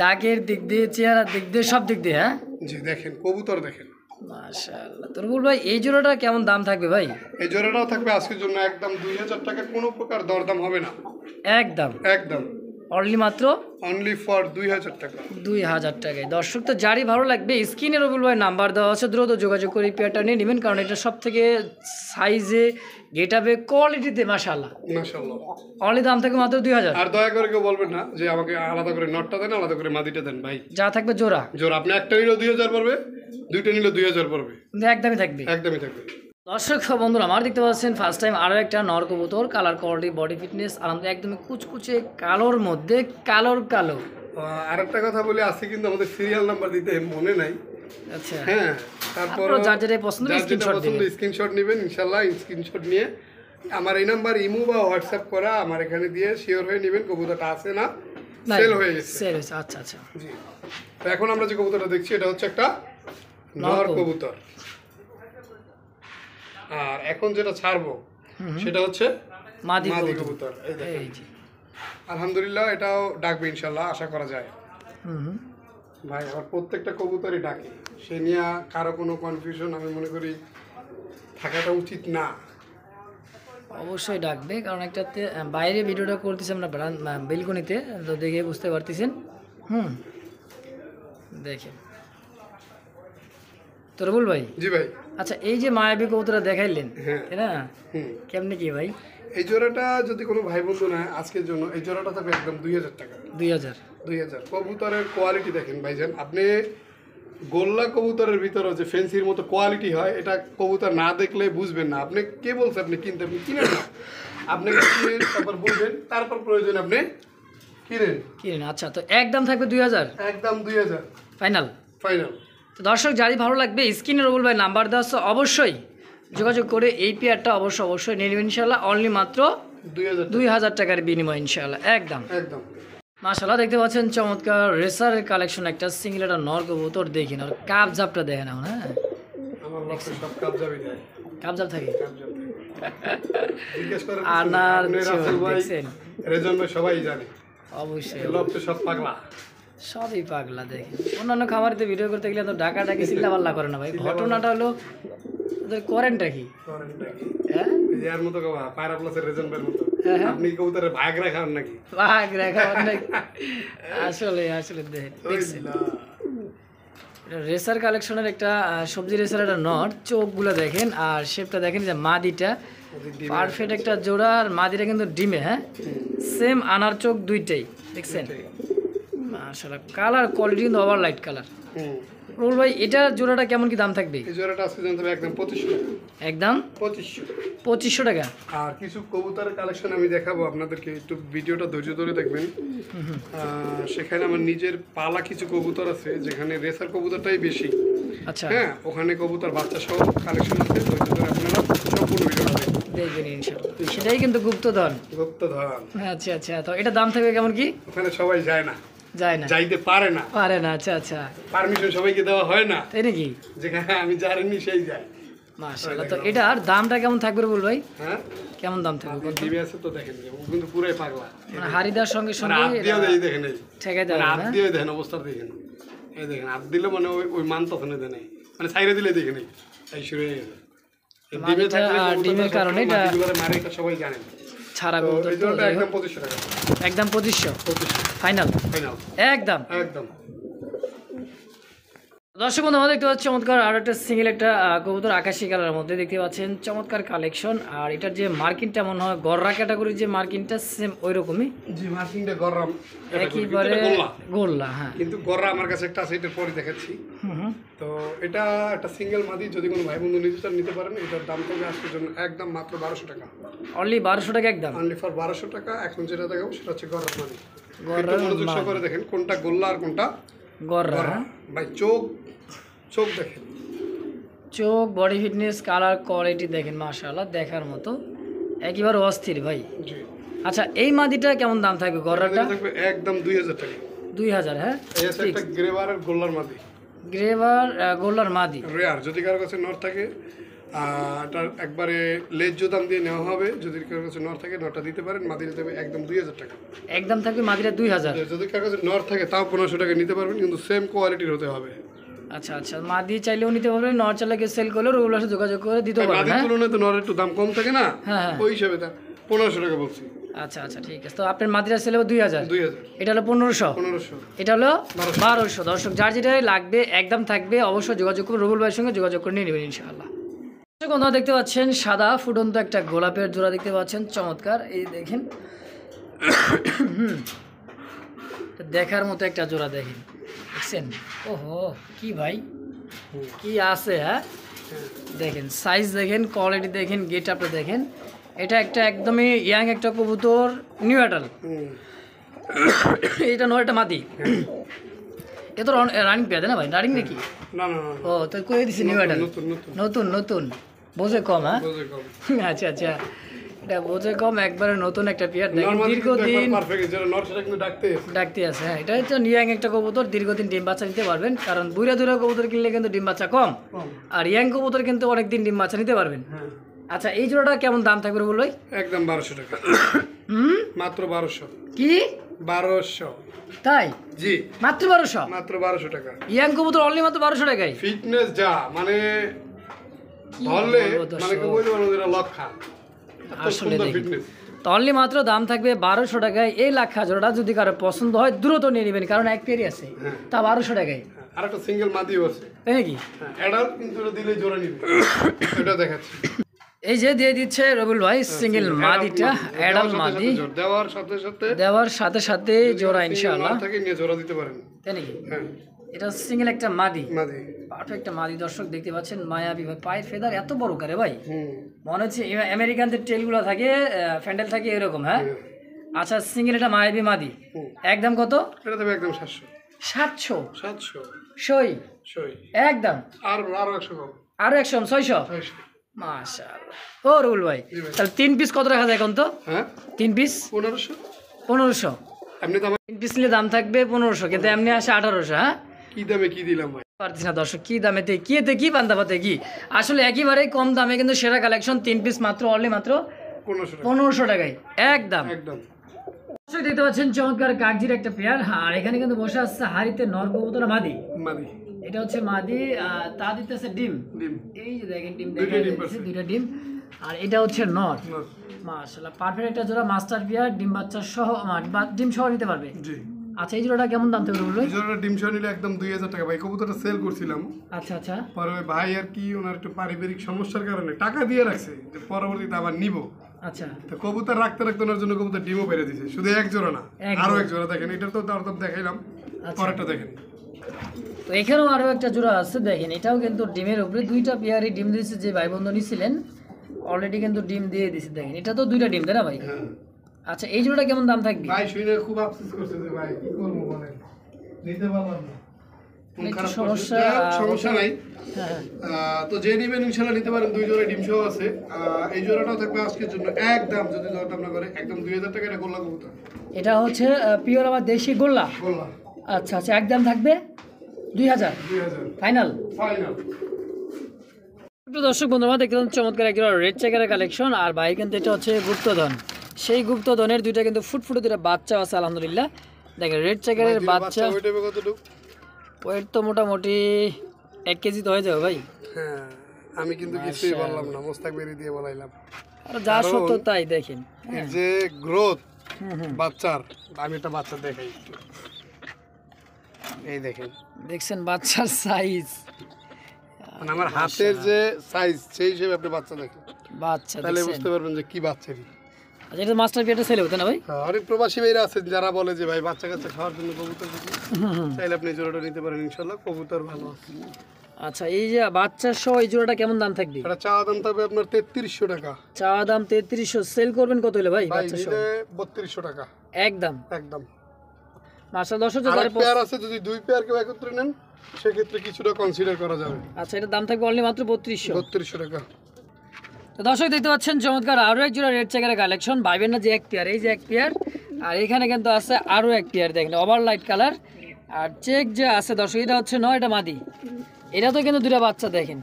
ডাকের দিক দিয়ে, চেহারার দিক দিয়ে, সব দিক দিয়ে। হ্যাঁ জি, দেখেন কবুতর দেখেন মাশাআল্লাহ। তরবুল ভাই এই জোড়াটা কেমন দাম থাকবে ভাই? এই জোড়াটাও থাকবে আজকের জন্য একদম 2000 টাকা, কোনো প্রকার দরদাম হবে না, একদম একদম অনলি মাত্র অনলি ফর 2000 টাকা। 2000 টাকায়। দর্শক, তো যারই ভালো লাগবে স্ক্রিনে রবিউল ভাই নাম্বার দেওয়া আছে, দ্রুত যোগাযোগ করে পেয়ারটা নিয়ে নেবেন, কারণ এটা সব থেকে সাইজে, গেটআপে, কোয়ালিটিতে মাশাআল্লাহ মাশাআল্লাহ। অনলি দাম থাকবে মাত্র 2000। আর দয়া করে কেউ বলবেন না যে আমাকে আলাদা করে নটটা দেন, আলাদা করে মাদিটা দেন। ভাই যা থাকবে জোড়া, আপনি একটা নিলেও 2000 পড়বে, দুইটা নিলেও 2000 পড়বে, একদমই থাকবে, একদমই থাকবে। দর্শক বন্ধুরা আমার দেখতে পাচ্ছেন ফার্স্ট টাইম আরও একটা নর কবুতর, কালার কোয়ালিটি, বডি ফিটনেস আলহামদুলিল্লাহ একদমই কুচকুচে কালোর মধ্যে, কালো। আর একটা কথা বলি, আজকে কিন্তু আমাদের সিরিয়াল নাম্বার দিতে মনে নাই, আচ্ছা হ্যাঁ, তারপর আপনারা যার যেটা পছন্দ স্ক্রিনশট দিবেন। স্ক্রিনশট নেবেন ইনশাল্লাহ। স্ক্রিনশট নিয়ে আমার এই নাম্বার ইমো বা হোয়াটসঅ্যাপ করা আমার এখানে দিয়ে শিওর হয়ে নেবেন কবুতরটা আছে না সেল হয়ে গেছে। সেল হয়েছে, আচ্ছা আচ্ছা। জি, তো এখন আমরা যে কবুতরটা দেখছি এটা হচ্ছে একটা নর কবুতর। আর এখন যেটা ছাড়বো সেটা হচ্ছে মাদি মাদি কবুতর। কবুতর। এই দেখেন, এই যে আলহামদুলিল্লাহ এটাও ডাকবে ইনশাল্লাহ, আশা করা যায়। হুম ভাই আমার প্রত্যেকটা কবুতরই ডাকে, সে নিয়ে কারো কোনো কনফিউশন আমি মনে করি থাকাটা উচিত না। অবশ্যই ডাকবে, কারণ একটাতে বাইরে ভিডিওটা করতেছি আমরা বেলকনিতে, তো দেখে বুঝতে পারতেছেন। দেখেন তো রবুল ভাই, জি ভাই। আচ্ছা এই যে মায়াবী কবুতরটা দেখাইলেন, হ্যাঁ। তাই না, হুম, কেমনে কি ভাই? এই জোড়াটা যদি কোনো ভাই বন্ধু নেয় আজকের জন্য, এই জোড়াটা থাকবে একদম 2000 টাকা। 2000। 2000। কবুতরের কোয়ালিটি দেখেন ভাইজান, আপনি গোল্লা কবুতরের ভিতরে যে ফেন্সির মতো কোয়ালিটি হয়, এটা কবুতর না দেখলে বুঝবেন না। আপনি কে বলছে আপনি কিনতে, আপনি কিনেন না, আপনি কিনেন তারপর বুঝবেন, তারপর প্রয়োজন আপনি কিনেন। আচ্ছা, তো একদম থাকবে 2000 একদম 2000 ফাইনাল। ফাইনাল। তো দর্শক যারই ভালো লাগবে স্ক্রিনে রবুল ভাই নাম্বার দেওয়া আছে, অবশ্যই যোগাযোগ করে এই পেয়ারটা অবশ্যই নিয়ে নেবেন ইনশাল্লাহ। অনলি মাত্র 2000 টাকার বিনিময় ইনশাল্লাহ, একদম। মাশাআল্লাহ, দেখতে পাচ্ছেন চমৎকার রেসারের কালেকশন, একটা সিঙ্গেল একটা নর কবুতর। দেখেন আর কাপ জাপটা দেখেন। হ্যাঁ, আমার বাসায় সব কাপ জাবি দেয়, কাপ জাপ থাকে। জিজ্ঞেস করেন আনার রাসেল ভাই, দেখছেন, রেজন ভাই সবাই জানে। অবশ্যই লোক তো সব পাগলা, সবই পাগলা। দেখেন অন্যান্য খামারিতে ভিডিও করতে গেলে তো ডাকাডাকি চিল্লা পাল্লা করে না ভাই। ঘটনাটা হলো ওদের করেনটা কি, হ্যাঁ এর মতো কবা পায়রা প্লাসের রেজন ভাইয়ের মতো হ্যাঁ। আপনি কবুতরের ভাগ রাখান নাকি? ভাগ রেখা অনেক। আসলে দেখছেন এটা রেসার কালেকশনের একটা সবজি রেসার একটা নট। চোখগুলো দেখেন আর শেপটা দেখেন, যে মাদিটা পারফেক্ট একটা জোড়া, আর মাদিটা কিন্তু ডিমে, হ্যাঁ সেম আনার চোখ দুইটাই দেখছেন। মাশাআল্লাহ, কালার কোয়ালিটি কিন্তু ওভার লাইট কালার। রুল ভাই, এটা জোড়াটা কেমন কি দাম থাকবে? এই জোড়াটা আজকে জানতে হবে একদম 2500 টাকা। একদম 2500 টাকা। আর কিছু কবুতরের কালেকশন আমি দেখাবো আপনাদেরকে, একটু ভিডিওটা ধৈর্য ধরে দেখবেন। সেখানে আমার নিজের পালা কিছু কবুতর আছে, যেখানে রেসার কবুতরটাই বেশি। আচ্ছা, হ্যাঁ, ওখানে কবুতর বাচ্চা সহ কালেকশন আছে, ধৈর্য ধরে আপনারা সম্পূর্ণ ভিডিওটা দেখবেন ইনশাআল্লাহ। সেটাই কিন্তু গুপ্তধন। আচ্ছা, তো এটা দাম থাকবে কেমন কি? ওখানে সবাই যায় না, যাইতে পারে না। আচ্ছা, পারমিশন সবাইকে দেওয়া হয় না, তাই নাকি? যেখানে আমি জানি সেই যায়। মাশাআল্লাহ, তো এটার দামটা কেমন থাকবে বল ভাই? হ্যাঁ, কেমন দাম থাকবে? টিভি আছে তো দেখেন, ও কিন্তু পুরাই পাগলা, মানে হারিদার সঙ্গে হাত দিয়ে দেই দেখেন, এই ঠেকাই দেয় হাত দিয়ে দেখেন অবস্থা দেখেন, এই দেখেন হাত দিলে মানে ওই মান তখন দেয় নাই, মানে সাইরে দিলে দেখেন এই শুরু হয়ে গেছে। ডিমের কারণে এটা মারে, এটা সবাই জানেন। ছাড়া কবুতর তো একদম 2500 টাকা। একদম 2500 ফাইনাল। একদম। দর্শক বন্ধু, আমরা দেখতে পাচ্ছি চমৎকার আর একটা সিঙ্গেল একটা কবুতর আকাশি কালারের মধ্যে দেখতে পাচ্ছেন, চমৎকার কালেকশন। আর এটার যে মার্কিনটা মনে হয় গররা ক্যাটাগরির যে মার্কিনটা, সেম ওই রকমই। জি, মার্কিনটা গররা একেবারে গোল্লা। হ্যাঁ, কিন্তু গররা আমার কাছে একটা আছে, এটার পরে দেখাচ্ছি। তো এটা একটা সিঙ্গেল মাদি, যদি কোনো ভাই বন্ধু নিতে চান নিতে পারেন। এটার দাম থাকবে আজকের জন্য একদম মাত্র 1200 টাকা। অনলি 1200 টাকা একদম, অনলি ফর 1200 টাকা। এখন যেটা দেখাবো সেটা হচ্ছে গররা মাদি। গররা মনোযোগ সহকারে দেখেন কোনটা গোল্লা আর কোনটা গররা। ভাই চোখ দেখেন, চোখ, বডি ফিটনেস, কালার কোয়ালিটি দেখেন, মাশাআল্লাহ দেখার মতো, একেবারে অস্থির ভাই। জি। আচ্ছা, এই মাদিটা কেমন দাম থাকবে? গররাটা থাকবে একদম 2000 টাকা। 2000। হ্যাঁ, এই আছে একটা গ্রেভার আর গোল্লার মাদি। গ্রেভার গোল্লার মাদি রেয়ার, যদি কারোর কাছে নর থাকে এটা একবারে লেজ দাম দিয়ে নেওয়া হবে। যদি কারোর কাছে নর থাকে নরটা দিতে পারেন, মাদি দিতে হবে একদম 2000 টাকা। একদম থাকবে মাদিটা 2000। যদি কারোর কাছে নর থাকে তাও 1500 টাকা নিতে পারবেন, কিন্তু সেম কোয়ালিটির হতে হবে। আচ্ছা, মাদি চাইলেও নিতে পারবেন, নর চাইলে সেল করলেও ওগুলোর সাথে যোগাযোগ করে দিতে পারবেন। মাদির তুলনায় তো নরের একটু দাম কম থাকে না, হ্যাঁ, ওই হিসাবে 1500 টাকা বলছি। আচ্ছা, ঠিক আছে। তো আপনার মাদিরা সেল হবে 2000, এটা হলো 1500, এটা হলো 1200। দর্শক যার যেটাই লাগবে একদম থাকবে, অবশ্যই যোগাযোগ করুন, রবুল ভাইয়ের সঙ্গে যোগাযোগ করে নিয়ে নেবেন ইনশাআল্লাহ। বন্ধুরা দেখতে পাচ্ছেন সাদা ফুটন্ত একটা গোলাপের জোড়া দেখতে পাচ্ছেন, চমৎকার। এই দেখেন দেখার মতো একটা জোড়া দেখেন, দেখছেন? ওহো, কি ভাই কি আছে! হ্যাঁ, দেখেন সাইজ দেখেন, কোয়ালিটি দেখেন, গেট আপটা দেখেন। এটা একটা একদমই ইয়াং একটা কবুতর, নিউ অ্যাডাল। এটা নয়, এটা মাদি। এ তো রানিং পেয়ার না ভাই, রানিং নাকি? না না না ও তো কই দিছি নিউ অ্যাডাল, নতুন নতুন নতুন নতুন, বোঝে কম। হ্যাঁ বোঝে কম। আচ্ছা আচ্ছা, এটা বোঝে কম, একবারে নতুন একটা পেয়ার দেখেন, নরমালি দীর্ঘদিন পারফেক্ট যেটা নর সেটা কিন্তু ডাকতে আছে। হ্যাঁ এটা হচ্ছে ইয়াং একটা কবুতর, দীর্ঘদিন ডিম বাচ্চা নিতে পারবেন, কারণ বুড়া দুরা কবুতর কিনলে কিন্তু ডিম বাচ্চা কম, আর ইয়াং কবুতর কিন্তু অনেকদিন ডিম বাচ্চা নিতে পারবেন। হ্যাঁ আচ্ছা এই জোড়াটা কেমন দাম থাকবে বলো? একদম 1200 টাকা। মাত্র 1200। কি 1200? তাই? জি মাত্র 1200? মাত্র 1200 টাকা। ইয়াং কবুতর অনলি মাত্র 1200 টাকায়। ফিটনেস যা মানে ধরলে মানে কি বলতে পারবো, এটা লক্ষা আসলে সুন্দর দেখি ফিটনেস। তো অনলি মাত্র দাম থাকবে 1200 টাকায়। এই লাক্ষা জোড়াটা যদি কারো পছন্দ হয় দ্রুত নিয়ে নেবেন, কারণ এক পেয়ারই আছে, তা 1200 টাকায়। আর একটা সিঙ্গেল মাদিও আছে, তাই নাকি? অ্যাডাল্ট কিন্তু এটা দিলে জোড়া নিবে। এটা দেখাচ্ছি, এই যে দিয়ে দিচ্ছে রবিউল ভাই সিঙ্গেল মাদিটা, অ্যাডাল মাদি দেওয়ার সাথে সাথে দেওয়ার সাথে সাথে জোড়া ইনশাআল্লাহ। থেকে নিয়ে জোড়া দিতে পারেন। তাই নাকি? হ্যাঁ এটা সিঙ্গেল একটা মাদি, মাদি পারফেক্ট মাদি। দর্শক দেখতে পাচ্ছেন মায়াবী ভাই, পায়ের ফেদার এত বড় করে ভাই, হুম মনে হচ্ছে আমেরিকান যে টেলগুলো থাকে, ফ্যান্ডেল থাকে এরকম। হ্যাঁ আচ্ছা, সিঙ্গেল এটা মায়াবী মাদি, একদম কত? এটা দেবে একদম 700। 700? 700 সই সই একদম। আর 100 কম। আরো 100, 600? 600। মাশাআল্লাহ। ও রুল ভাই, তাহলে 3 পিস কত রাখা যায় এখন তো? হ্যাঁ 3 পিস 1500। 1500? আপনি তো 3 পিস নিলে দাম থাকবে 1500, কিন্তু এমনি আসে 1800। হ্যাঁ কি দামে কি দিলাম ভাই? পারছি না দর্শক, কি দামেতে কি এতে কি পান্তাপাতে কি, আসলে একেবারেই কম দামে কিন্তু সেরা কালেকশন। 3 পিস মাত্র অনলি মাত্র 1500 টাকা 1500 টাকায় একদম। একদম। দর্শক দেখতে পাচ্ছেন চমৎকার কাগজির একটা পেয়ার, আর এখানে কিন্তু বসে আসছে হাড়িতে নর কবুতর মাদি। মাদি এটা হচ্ছে মাদি, তা দিতেছে ডিম। ডিম এই যে দেখেন ডিম, দুইটা ডিম দেখেন দুইটা ডিম, আর এটা হচ্ছে নর। নর। মাশাআল্লাহ পারফেক্ট একটা জোড়া মাস্টার পেয়ার, ডিম বাচ্চা সহ, ডিম সহ নিতে পারবে। জি আচ্ছা এই জোড়াটা কেমন দাম থাকবে বললো? এই জোড়াটা ডিম সহ নিলে একদম 2000 টাকা ভাই। কবুতরটা সেল করছিলাম, আচ্ছা আচ্ছা পরে ওই ভাই আর কি ওনার একটু পারিবারিক সমস্যার কারণে টাকা দিয়ে রাখছে যে পরবর্তীতে আবার নিব। আচ্ছা, তো কবুতর রাখতে রাখতে ওনার জন্য কবুতর ডিমও বেড়ে দিছে, শুধু এক জোড়া না, আরো এক জোড়া। দেখেন এটা তো দাম দেখাইলাম, পরেরটা দেখেন। তো এখানেও আরো একটা জোড়া আছে দেখেন, এটাও কিন্তু ডিমের উপরে দুইটা পেয়ারই ডিম দিয়েছে। যে ভাই বন্ধু নিছিলেন অলরেডি কিন্তু ডিম দিয়ে দিছে, দেখেন এটা তো দুইটা ডিম তাই না ভাই? হ্যাঁ আচ্ছা এই জোড়াটা কেমন দাম থাকবে? ভাই শুনে খুব আফসোস করছে যে ভাই কি করবো বলেন, নিতে পারলাম না। মন একটু খারাপ সমস্যা, করছে। যাই হোক, সমস্যা নাই। হ্যাঁ তো যে নিবেন ইনশাল্লাহ নিতে পারেন। 2 জোড়া ডিম সহ আছে। এই জোড়াটাও থাকবে আজকের জন্য একদম, যদি দরদাম না করে একদম 2000 টাকা। এটা গোল্লা কবুতর, এটা হচ্ছে পিওর আবার দেশি গোল্লা। গোল্লা আচ্ছা আচ্ছা, একদম থাকবে 2000 2000 ফাইনাল। ফাইনাল। একটু দর্শক বন্ধুরা দেখতে পাচ্ছেন চমৎকার একটা রেড চেকারের কালেকশন, আর ভাই কিন্তু এটা হচ্ছে গুপ্তধন। সেই গুপ্তধনের দুইটা কিন্তু ফুটফুটে দুইটা বাচ্চা আছে আলহামদুলিল্লাহ। দেখেন রেড চেকারের বাচ্চা, ওয়েট হবে কতটুকু? ওয়েট তো মোটামুটি 1 কেজি তো হয়ে যাবে ভাই। হ্যাঁ আমি কিন্তু কিছুই বললাম না, মোস্তাক বেরি দিয়ে বলাইলাম। আর যা সত্য তাই দেখেন। এর যে গ্রোথ বাচ্চার, আমি একটা বাচ্চা দেখাই একটু। এই দেখেন, দেখছেন বাচ্চার সাইজ, মানে আমার হাতের যে সাইজ সেই হিসেবে আপনি বাচ্চা দেখেন, বাচ্চা তাহলে দেখছেন। বুঝতে পারবেন যে কি বাচ্চারই। আচ্ছা এটা মাস্টার পিয়াটা ছেলে হতো না ভাই? হ্যাঁ, অনেক প্রবাসী ভাইরা আছেন যারা বলে যে ভাই বাচ্চা কাচ্চা খাওয়ার জন্য কবুতর দিতে, চাইলে আপনি এই জোড়াটা নিতে পারেন ইনশাল্লাহ, কবুতর ভালো আছে। আচ্ছা এই যে বাচ্চার সহ এই জোড়াটা কেমন দাম থাকবে? এটা চাওয়া দাম থাকবে আপনার 3300 টাকা। চাওয়া দাম 3300, সেল করবেন কত হলে ভাই ভাই বাচ্চা সহ? নিলে 3200 টাকা একদম। একদম। মাশাআল্লাহ দর্শক আর যারা এক পেয়ার আছে, যদি 2 পেয়ার কেউ একত্রে নেন সেক্ষেত্রে কিছুটা কনসিডার করা যাবে। আচ্ছা এটার দাম থাকবে অনলি মাত্র 3200। 3200 টাকা। তো দর্শক দেখতে পাচ্ছেন চমৎকার আরো এক জোড়া রেড চেকারের কালেকশন। ভাইবেন না যে এক পেয়ার, এই যে এক পেয়ার, আর এখানে কিন্তু আছে আরো এক পেয়ার দেখেন ওভার লাইট কালার। আর চেক যে আছে দর্শক, এটা হচ্ছে নয়, এটা মাদি। এটা তো কিন্তু দুটা বাচ্চা দেখেন,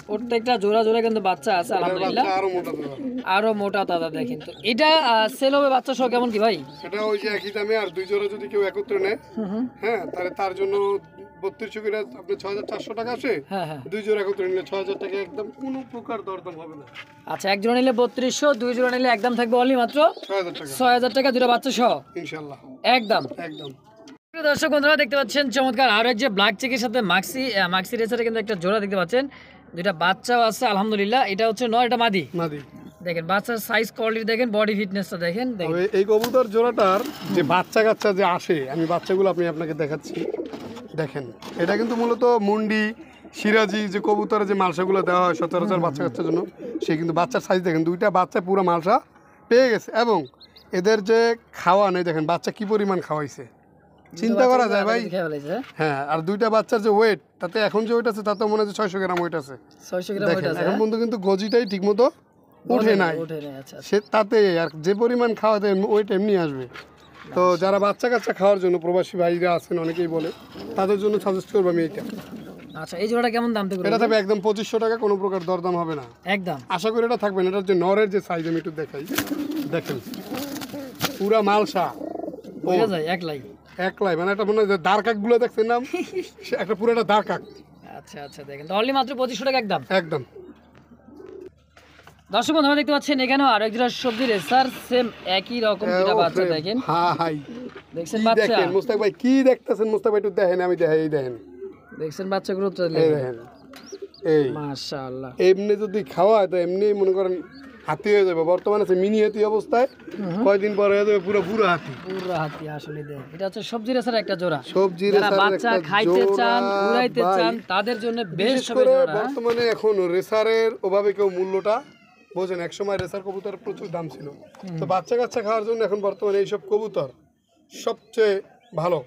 প্রত্যেকটা জোড়া জোড়া কিন্তু বাচ্চা আছে আলহামদুলিল্লাহ, আরো মোটা দেওয়া, আরো মোটা তাজা দেখেন। তো এটা সেল হবে বাচ্চা সহ কেমন কি ভাই? সেটা ওই যে একই দামে। আর 2 জোড়া যদি কেউ একত্রে নেয়, হ্যাঁ তাহলে তার জন্য 3200 করে আপনি 6400 টাকা আসে। হ্যাঁ হ্যাঁ 2 জোড়া একত্রে নিলে 6000 টাকা, একদম কোনো প্রকার দরদাম হবে না। আচ্ছা এক জোড়া নিলে 3200, 2 জোড়া নিলে একদম থাকবে অনলি মাত্র 6000 টাকা 6000 টাকা, দুটা বাচ্চা সহ ইনশাআল্লাহ একদম। একদম। প্রিয় দর্শক বন্ধুরা দেখতে পাচ্ছেন চমৎকার আরো এক যে ব্ল্যাক চেকের সাথে মাক্সি রেসারে কিন্তু একটা জোড়া দেখতে পাচ্ছেন, দুইটা বাচ্চাও আছে আলহামদুলিল্লাহ। এটা হচ্ছে নয়, এটা মাদি। মাদি দেখেন বাচ্চার সাইজ কোয়ালিটি দেখেন, বডি ফিটনেসটা দেখেন। তবে এই কবুতর জোড়াটার যে বাচ্চা কাচ্চা যে আসে, আমি বাচ্চাগুলো আপনাকে দেখাচ্ছি দেখেন। এটা কিন্তু মূলত মুন্ডি সিরাজি যে কবুতরের যে মালসাগুলো দেওয়া হয় সচরাচর বাচ্চা কাচ্চার জন্য, সে কিন্তু বাচ্চার সাইজ দেখেন, দুইটা বাচ্চা পুরো মালসা পেয়ে গেছে। এবং এদের যে খাওয়া নেই দেখেন বাচ্চা কি পরিমাণ খাওয়াইছে, চিন্তা করা যায় ভাই। খেয়ে ফেলেছে হ্যাঁ, আর দুইটা বাচ্চার যে ওয়েট, তাতে এখন যে ওয়েট আছে তাতে মনে হচ্ছে 600 গ্রাম ওয়েট আছে। 600 গ্রাম ওয়েট আছে এখন পর্যন্ত কিন্তু গজিটাই ঠিক মতো উঠে নাই। উঠে নেই। আচ্ছা সে তাতে আর যে পরিমাণ খাওয়াতে ওয়েট এমনি আসবে। তো যারা বাচ্চা কাচ্চা খাওয়ার জন্য প্রবাসী ভাইরা আছেন অনেকেই বলে, তাদের জন্য সাজেস্ট করবো আমি এইটা। আচ্ছা, এই জোড়াটা কেমন দাম থেকে? এটা থাকবে একদম 2500 টাকা, কোনো প্রকার দরদাম হবে না একদম। আশা করি। এটা থাকবে না, এটার যে নরের যে সাইজ আমি একটু দেখাই, দেখেন পুরা মালসা বোঝা যায় একলাই। একলাই, মানে এটা মনে হয় দাঁড় কাক গুলো দেখছেন না, সে একটা পুরোটা দাঁড় কাক। আচ্ছা আচ্ছা, দেখেন তো অনলি মাত্র 2500 টাকা একদম। একদম। দর্শক বন্ধু, দেখতে পাচ্ছেন এখানেও আরো এক জোড়া সবজি রেসার, সেম একই রকম দুটো বাচ্চা দেখেন। হাই দেখছেন কি বাচ্চা, দেখেন মুস্তাক ভাই, কি দেখতেছেন মুস্তাক ভাই? একটু দেখেন, আমি দেখাই, এই দেখেন, দেখছেন বাচ্চাগুলো তো এই দেখেন, এই মাশাআল্লাহ। এমনি যদি খাওয়ায় তো এমনি মনে করেন হাতি হয়ে যাবে। বর্তমানে আছে মিনি হাতি অবস্থায়, কয়দিন পরে হয়ে যাবে পুরো বুড়ো হাতি। পুরো হাতি আসলে দেখ, এটা হচ্ছে সবজি রেসার একটা জোড়া। সবজি যারা রেসারের বাচ্চা একটা খাইতে চান, জোড়া উড়াইতে ভাই। চান, তাদের জন্য বেশ বিশেষ হবে করে জোড়া। বর্তমানে এখন রেসারের অভাবে কেউ মূল্যটা বোঝেন। একসময় রেসার কবুতর প্রচুর দাম ছিল, তো বাচ্চা কাচ্চা খাওয়ার জন্য এখন বর্তমানে এইসব কবুতর সবচেয়ে ভালো।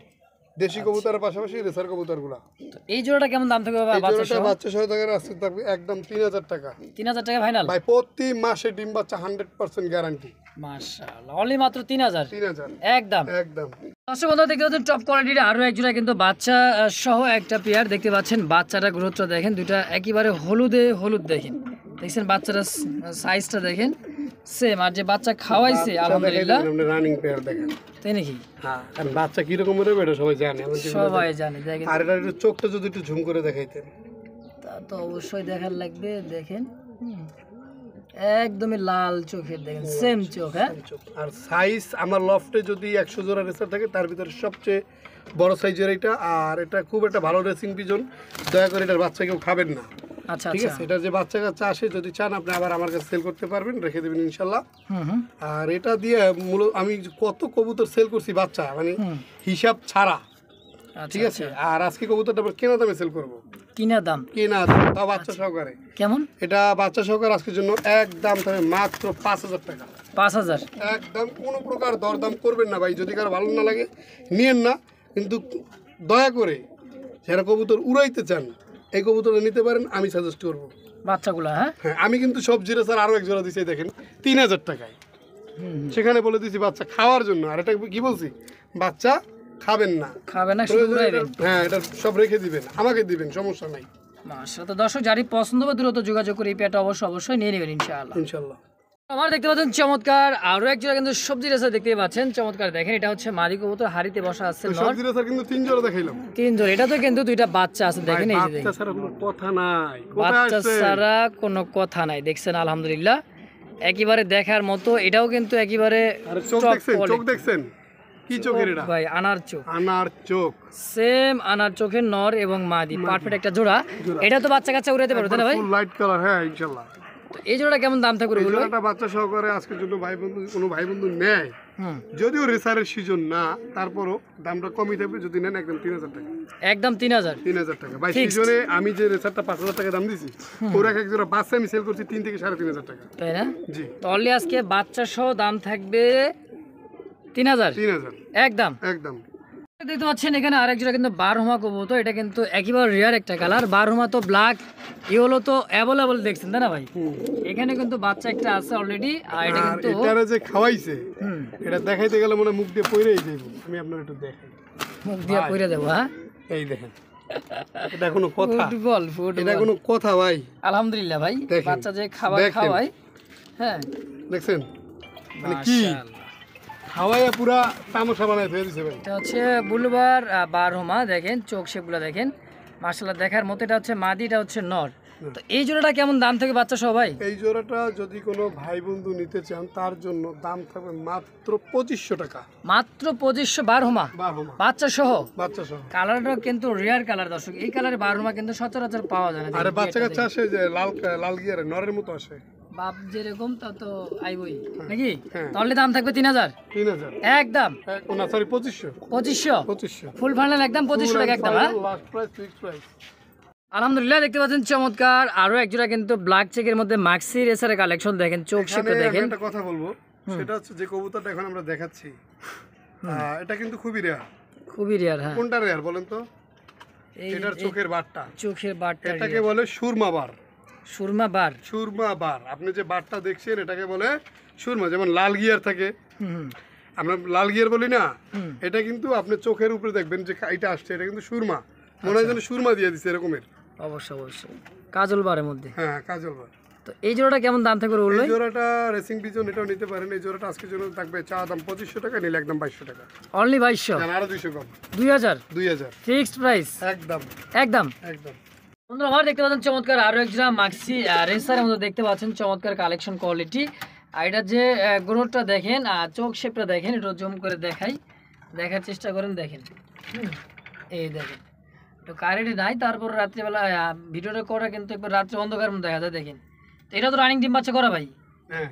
দেশি কবুতরের পাশাপাশি রেসার কবুতরগুলা। তো এই জোড়াটা কেমন দাম থাকবে বাবা? এই বাচ্চা জোড়াটা সহ বাচ্চা সহ টাকার আসছে, থাকবে একদম 3000 টাকা। 3000 টাকা ফাইনাল ভাই, প্রতি মাসে ডিম বাচ্চা 100% গ্যারান্টি। মাশাআল্লাহ, অনলি মাত্র 3000 3000 একদম। একদম। দর্শক বন্ধু, দেখতে পাচ্ছেন টপ কোয়ালিটির আরো এক জোড়া কিন্তু বাচ্চা সহ একটা পেয়ার দেখতে পাচ্ছেন। বাচ্চাটা গ্রোথটা দেখেন, দুইটা একেবারে হলুদে হলুদ দেখেন। দেখছেন বাচ্চাটা সাইজটা দেখেন সেম, আর যে বাচ্চা খাওয়াইছে আলহামদুলিল্লাহ। আপনি রানিং পেয়ার দেখেন, তাই নাকি? হ্যাঁ, কারণ বাচ্চা কি রকম হবে এটা সবাই জানে। সবাই জানে। দেখেন, আর এটা একটু চোখটা যদি একটু ঝুম করে দেখাইতেন। তা তো অবশ্যই দেখার লাগবে। দেখেন একদমই লাল চোখের, দেখেন সেম চোখ। হ্যাঁ, আর সাইজ আমার লফটে যদি 100 জোড়া রেসার থাকে তার ভিতরে সবচেয়ে বড় সাইজের এটা। আর এটা খুব একটা ভালো রেসিং পিজন, দয়া করে এটার বাচ্চা কেউ খাবেন না। আচ্ছা ঠিক আচ্ছা। আছে, এটা যে বাচ্চা কাচ্চা আসে যদি চান আপনি আবার আমার কাছে সেল করতে পারবেন, রেখে দেবেন ইনশাল্লাহ। হুম। আর এটা দিয়ে মূলত আমি কত কবুতর সেল করছি বাচ্চা, মানে হিসাব ছাড়া। ঠিক আছে, আর আজকে কবুতরটা আবার কেনা দামে সেল করবো। কিনা দাম? কেনা দাম, তাও বাচ্চা সহকারে। কেমন? এটা বাচ্চা সহকারে আজকের জন্য একদম থাকবে মাত্র 5000 টাকা। 5000 একদম, কোনো প্রকার দরদাম করবেন না ভাই। যদি কারো ভালো না লাগে নিয়েন না, কিন্তু দয়া করে যারা কবুতর উড়াইতে চান এই কবুতরটা নিতে পারেন, আমি সাজেস্ট করবো। বাচ্চাগুলো? হ্যাঁ, হ্যাঁ, আমি কিন্তু সবজি রেসার আরও এক জোড়া দিচ্ছি, দেখেন 3000 টাকায়। সেখানে বলে দিচ্ছি বাচ্চা খাওয়ার জন্য, আর এটা কি বলছি, বাচ্চা খাবেন না, খাবে না, শুধু উড়াইবেন। হ্যাঁ, এটা সব রেখে দিবেন, আমাকে দিবেন, সমস্যা নাই। মাশাআল্লাহ। তো দর্শক, যারই পছন্দ হবে দ্রুত যোগাযোগ করে এই পেয়ারটা অবশ্যই নিয়ে নেবেন ইনশাআল্লাহ। ইনশাল্লাহ। আমার দেখতে পাচ্ছেন চমৎকার আরো এক জোড়া কিন্তু সবজি রেসা দেখতে পাচ্ছেন। চমৎকার দেখেন, এটা হচ্ছে মাদি কবুতর, হাড়িতে বসা আছে নর। সবজি রেসার কিন্তু 3 জোড়া দেখাইলাম। 3 জোড়া। এটা তো কিন্তু দুইটা বাচ্চা আছে দেখেন, এই যে বাচ্চা ছাড়া কোনো কথা নাই। বাচ্চা ছাড়া কোনো কথা নাই। দেখছেন আলহামদুলিল্লাহ, একেবারে দেখার মতো। এটাও কিন্তু একেবারে আর চোখ দেখছেন, চোখ দেখছেন কি চোখের এটা ভাই, আনার চোখ। আনার চোখ, সেম আনার চোখের নর এবং মাদি, পারফেক্ট একটা জোড়া। এটা তো বাচ্চা কাচ্চা উড়াইতে পারবে তাই না ভাই? ফুল লাইট কালার। হ্যাঁ, ইনশাআল্লাহ। তো এই জোড়াটা কেমন দাম থাকবে এই বলবো? জোড়াটা বাচ্চা সহকারে আজকের জন্য ভাই বন্ধু, কোনো ভাই বন্ধু নেয়, যদিও রেসারের সিজন না, তারপরও দামটা কমই থাকবে। যদি নেন একদম 3000 টাকা। একদম 3000 টাকা ভাই। সিজনে আমি যে রেসারটা 5000 টাকা দাম দিছি, ওর এক জোড়া বাচ্চা আমি সেল করছি 3 থেকে 3500 টাকা। তাই না? জি। তো অনলি আজকে বাচ্চা সহ দাম থাকবে 3000 একদম। একদম। দেখতে পাচ্ছেন এখানে আরেক জোড়া কিন্তু বারহুমা কবুতর। এটা কিন্তু একেবারে রিয়ার একটা কালার। বারহুমা তো ব্ল্যাক, ইয়েলো তো অ্যাভেলেবল দেখছেন তাই না ভাই? এখানে কিন্তু বাচ্চা একটা আছে অলরেডি। আর এটা কিন্তু এটারে যে খাওয়াইছে, এটা দেখাইতে গেলে মনে মুখ দিয়ে পইরেই যাইব। আমি আপনার একটু দেখাই, মুখ দিয়ে পইরে দেবো। হ্যাঁ, এই দেখেন, এটা কোনো কথা? ফুটবল। এটা কোনো কথা ভাই? আলহামদুলিল্লাহ ভাই, দেখেন, বাচ্চা যে খাবার দেখেন। খাওয়ায়। হ্যাঁ, দেখছেন মানে কি খাওয়াইয়া পুরা তামাশা বানাই ফেলে দিছে ভাই। এটা হচ্ছে বুলবার বারহুমা। দেখেন চোখ শেপগুলো দেখেন, মাশাআল্লাহ দেখার মতো। এটা হচ্ছে মাদি, এটা হচ্ছে নর। তো এই জোড়াটা কেমন দাম থেকে বাচ্চা সহ ভাই? এই জোড়াটা যদি কোনো ভাই বন্ধু নিতে চান তার জন্য দাম থাকবে মাত্র 2500 টাকা। মাত্র 2500 বারহুমা বাচ্চা সহ। বাচ্চা সহ। কালারটা কিন্তু রিয়ার কালার দর্শক। এই কালারে বারহুমা কিন্তু সচরাচর পাওয়া যায় না। আরে বাচ্চা কাচ্চা আসে যে লাল লাল গিয়ারে নরের মতো আসে। বাপ যেরকম তা তো আইবই নাকি? তাহলে দাম থাকবে 3000 একদম। না সরি 2500 ফুল ফাইনাল একদম 2500 টাকা একদম। Last price, fixed price. আলহামদুলিল্লাহ, দেখতে পাচ্ছেন চমৎকার আরো এক জোড়া কিন্তু ব্ল্যাক চেকের মধ্যে মাক্সি রেসারের কালেকশন। দেখেন চোখ শেপটা দেখেন। একটা কথা বলবো, সেটা হচ্ছে যে কবুতরটা এখন আমরা দেখাচ্ছি, এটা কিন্তু খুবই রেয়ার। খুবই রেয়ার। হ্যাঁ, কোনটা রেয়ার বলেন তো? এটার চোখের বারটা, চোখের বারটা এটাকে বলে সুরমা বার। সুরমা বার। সুরমা বার, আপনি যে বারটা দেখছেন এটাকে বলে সুরমা। যেমন লাল গিয়ার থাকে, হুম, আমরা লাল গিয়ার বলি না, হুম। এটা কিন্তু আপনি চোখের উপরে দেখবেন যে এটা আসছে, এটা কিন্তু সুরমা। মনে হয় যেন সুরমা দিয়ে দিচ্ছে এরকমের। অবশ্যই অবশ্যই কাজল বারের মধ্যে। হ্যাঁ, কাজল বার। তো এই জোড়াটা কেমন দাম থাকবে রুল ভাই? এই জোড়াটা রেসিং পিজন, এটাও নিতে পারেন। এই জোড়াটা আজকের জন্য থাকবে চা দাম 2500 টাকা, নিলে একদম 2200 টাকা। অনলি 2200? জান আরো 200 কম। 2000 2000 ফিক্সড প্রাইস একদম একদম। একদম। বন্ধুরা আমার দেখতে পাচ্ছেন চমৎকার আরো এক জোড়া মাক্সি রেসারের মধ্যে দেখতে পাচ্ছেন চমৎকার কালেকশন কোয়ালিটি। আর এটা যে গ্রোথটা দেখেন আর চোখ শেপটা দেখেন, এটা জুম করে দেখাই, দেখার চেষ্টা করেন। দেখেন এই দেখেন তো কারেন্ট নাই, তারপর রাত্রিবেলা ভিডিওটা করা কিন্তু একবার রাত্রে অন্ধকার মধ্যে দেখা যায়। দেখেন তো এটা তো রানিং ডিম বাচ্চা করা ভাই। হ্যাঁ,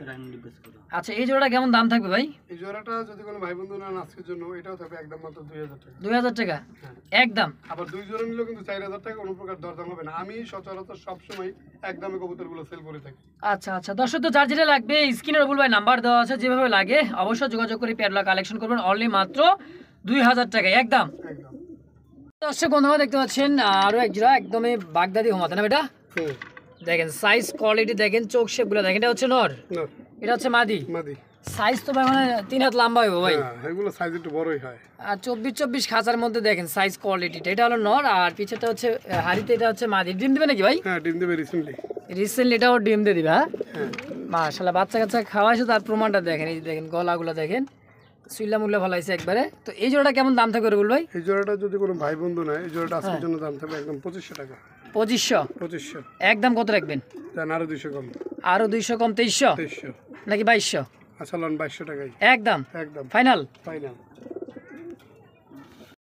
আচ্ছা এই জোড়াটা কেমন দাম থাকবে ভাই? এই জোড়াটা যদি কোনো ভাই বন্ধু নেন আজকের জন্য, এটাও থাকবে একদম মাত্র 2000 টাকা। 2000 টাকা একদম। আবার 2 জোড়া নিলেও কিন্তু 4000 টাকা, কোনো প্রকার দরদাম হবে না। আমি সচরাচর সবসময় একদমে কবুতরগুলো সেল করে থাকি। আচ্ছা আচ্ছা দর্শক, তো যার যেটা লাগবে স্ক্রিনের উপর ভাই নাম্বার দেওয়া আছে, যেভাবে লাগে অবশ্যই যোগাযোগ করে প্যাডলক কালেকশন করবেন। অনলি মাত্র 2000 টাকা একদম। একদম। দর্শক বন্ধুরা দেখতে পাচ্ছেন আরো এক জোড়া একদমই বাগদাদি হোমাতে না বেটা। হুম, দেখেন সাইজ কোয়ালিটি দেখেন, চোখ শেপগুলো দেখেন। এটা হচ্ছে নর, না এটা হচ্ছে মাদি। মাদি। সাইজ তো ভাই মানে 3 হাত লম্বা হইব ভাই। হ্যাঁ, এগুলো সাইজ একটু বড়ই হয়। আর 24 খাঁচার মধ্যে দেখেন সাইজ কোয়ালিটিটা। এটা হলো নর আর পিছেটা হচ্ছে হাড়িতে, এটা হচ্ছে মাদি। ডিম দিবে নাকি ভাই? হ্যাঁ, ডিম দেবে রিসেন্টলি। রিসেন্টলি এটাও ডিম দিয়ে দিবে। হ্যাঁ হ্যাঁ, মাশাআল্লাহ, বাচ্চা কাচ্চা খাওয়াইছে তার প্রমাণটা দেখেন। এই যে দেখেন গলাগুলো দেখেন, সুইল্লা মুল্লা ফলাইছে একবারে। তো এই জোড়াটা কেমন দাম থাকবে রুল ভাই? এই জোড়াটা যদি কোনো ভাই বন্ধু নেয়, এই জোড়াটা আজকের জন্য দাম থাকবে একদম 2500 টাকা। 2500 2500 একদম। কত রাখবেন? জান আরো 200 কম। আরো 200 কম, 2300 2300। নাকি 2200? আচ্ছা লন 2200 টাকাই একদম একদম ফাইনাল। ফাইনাল।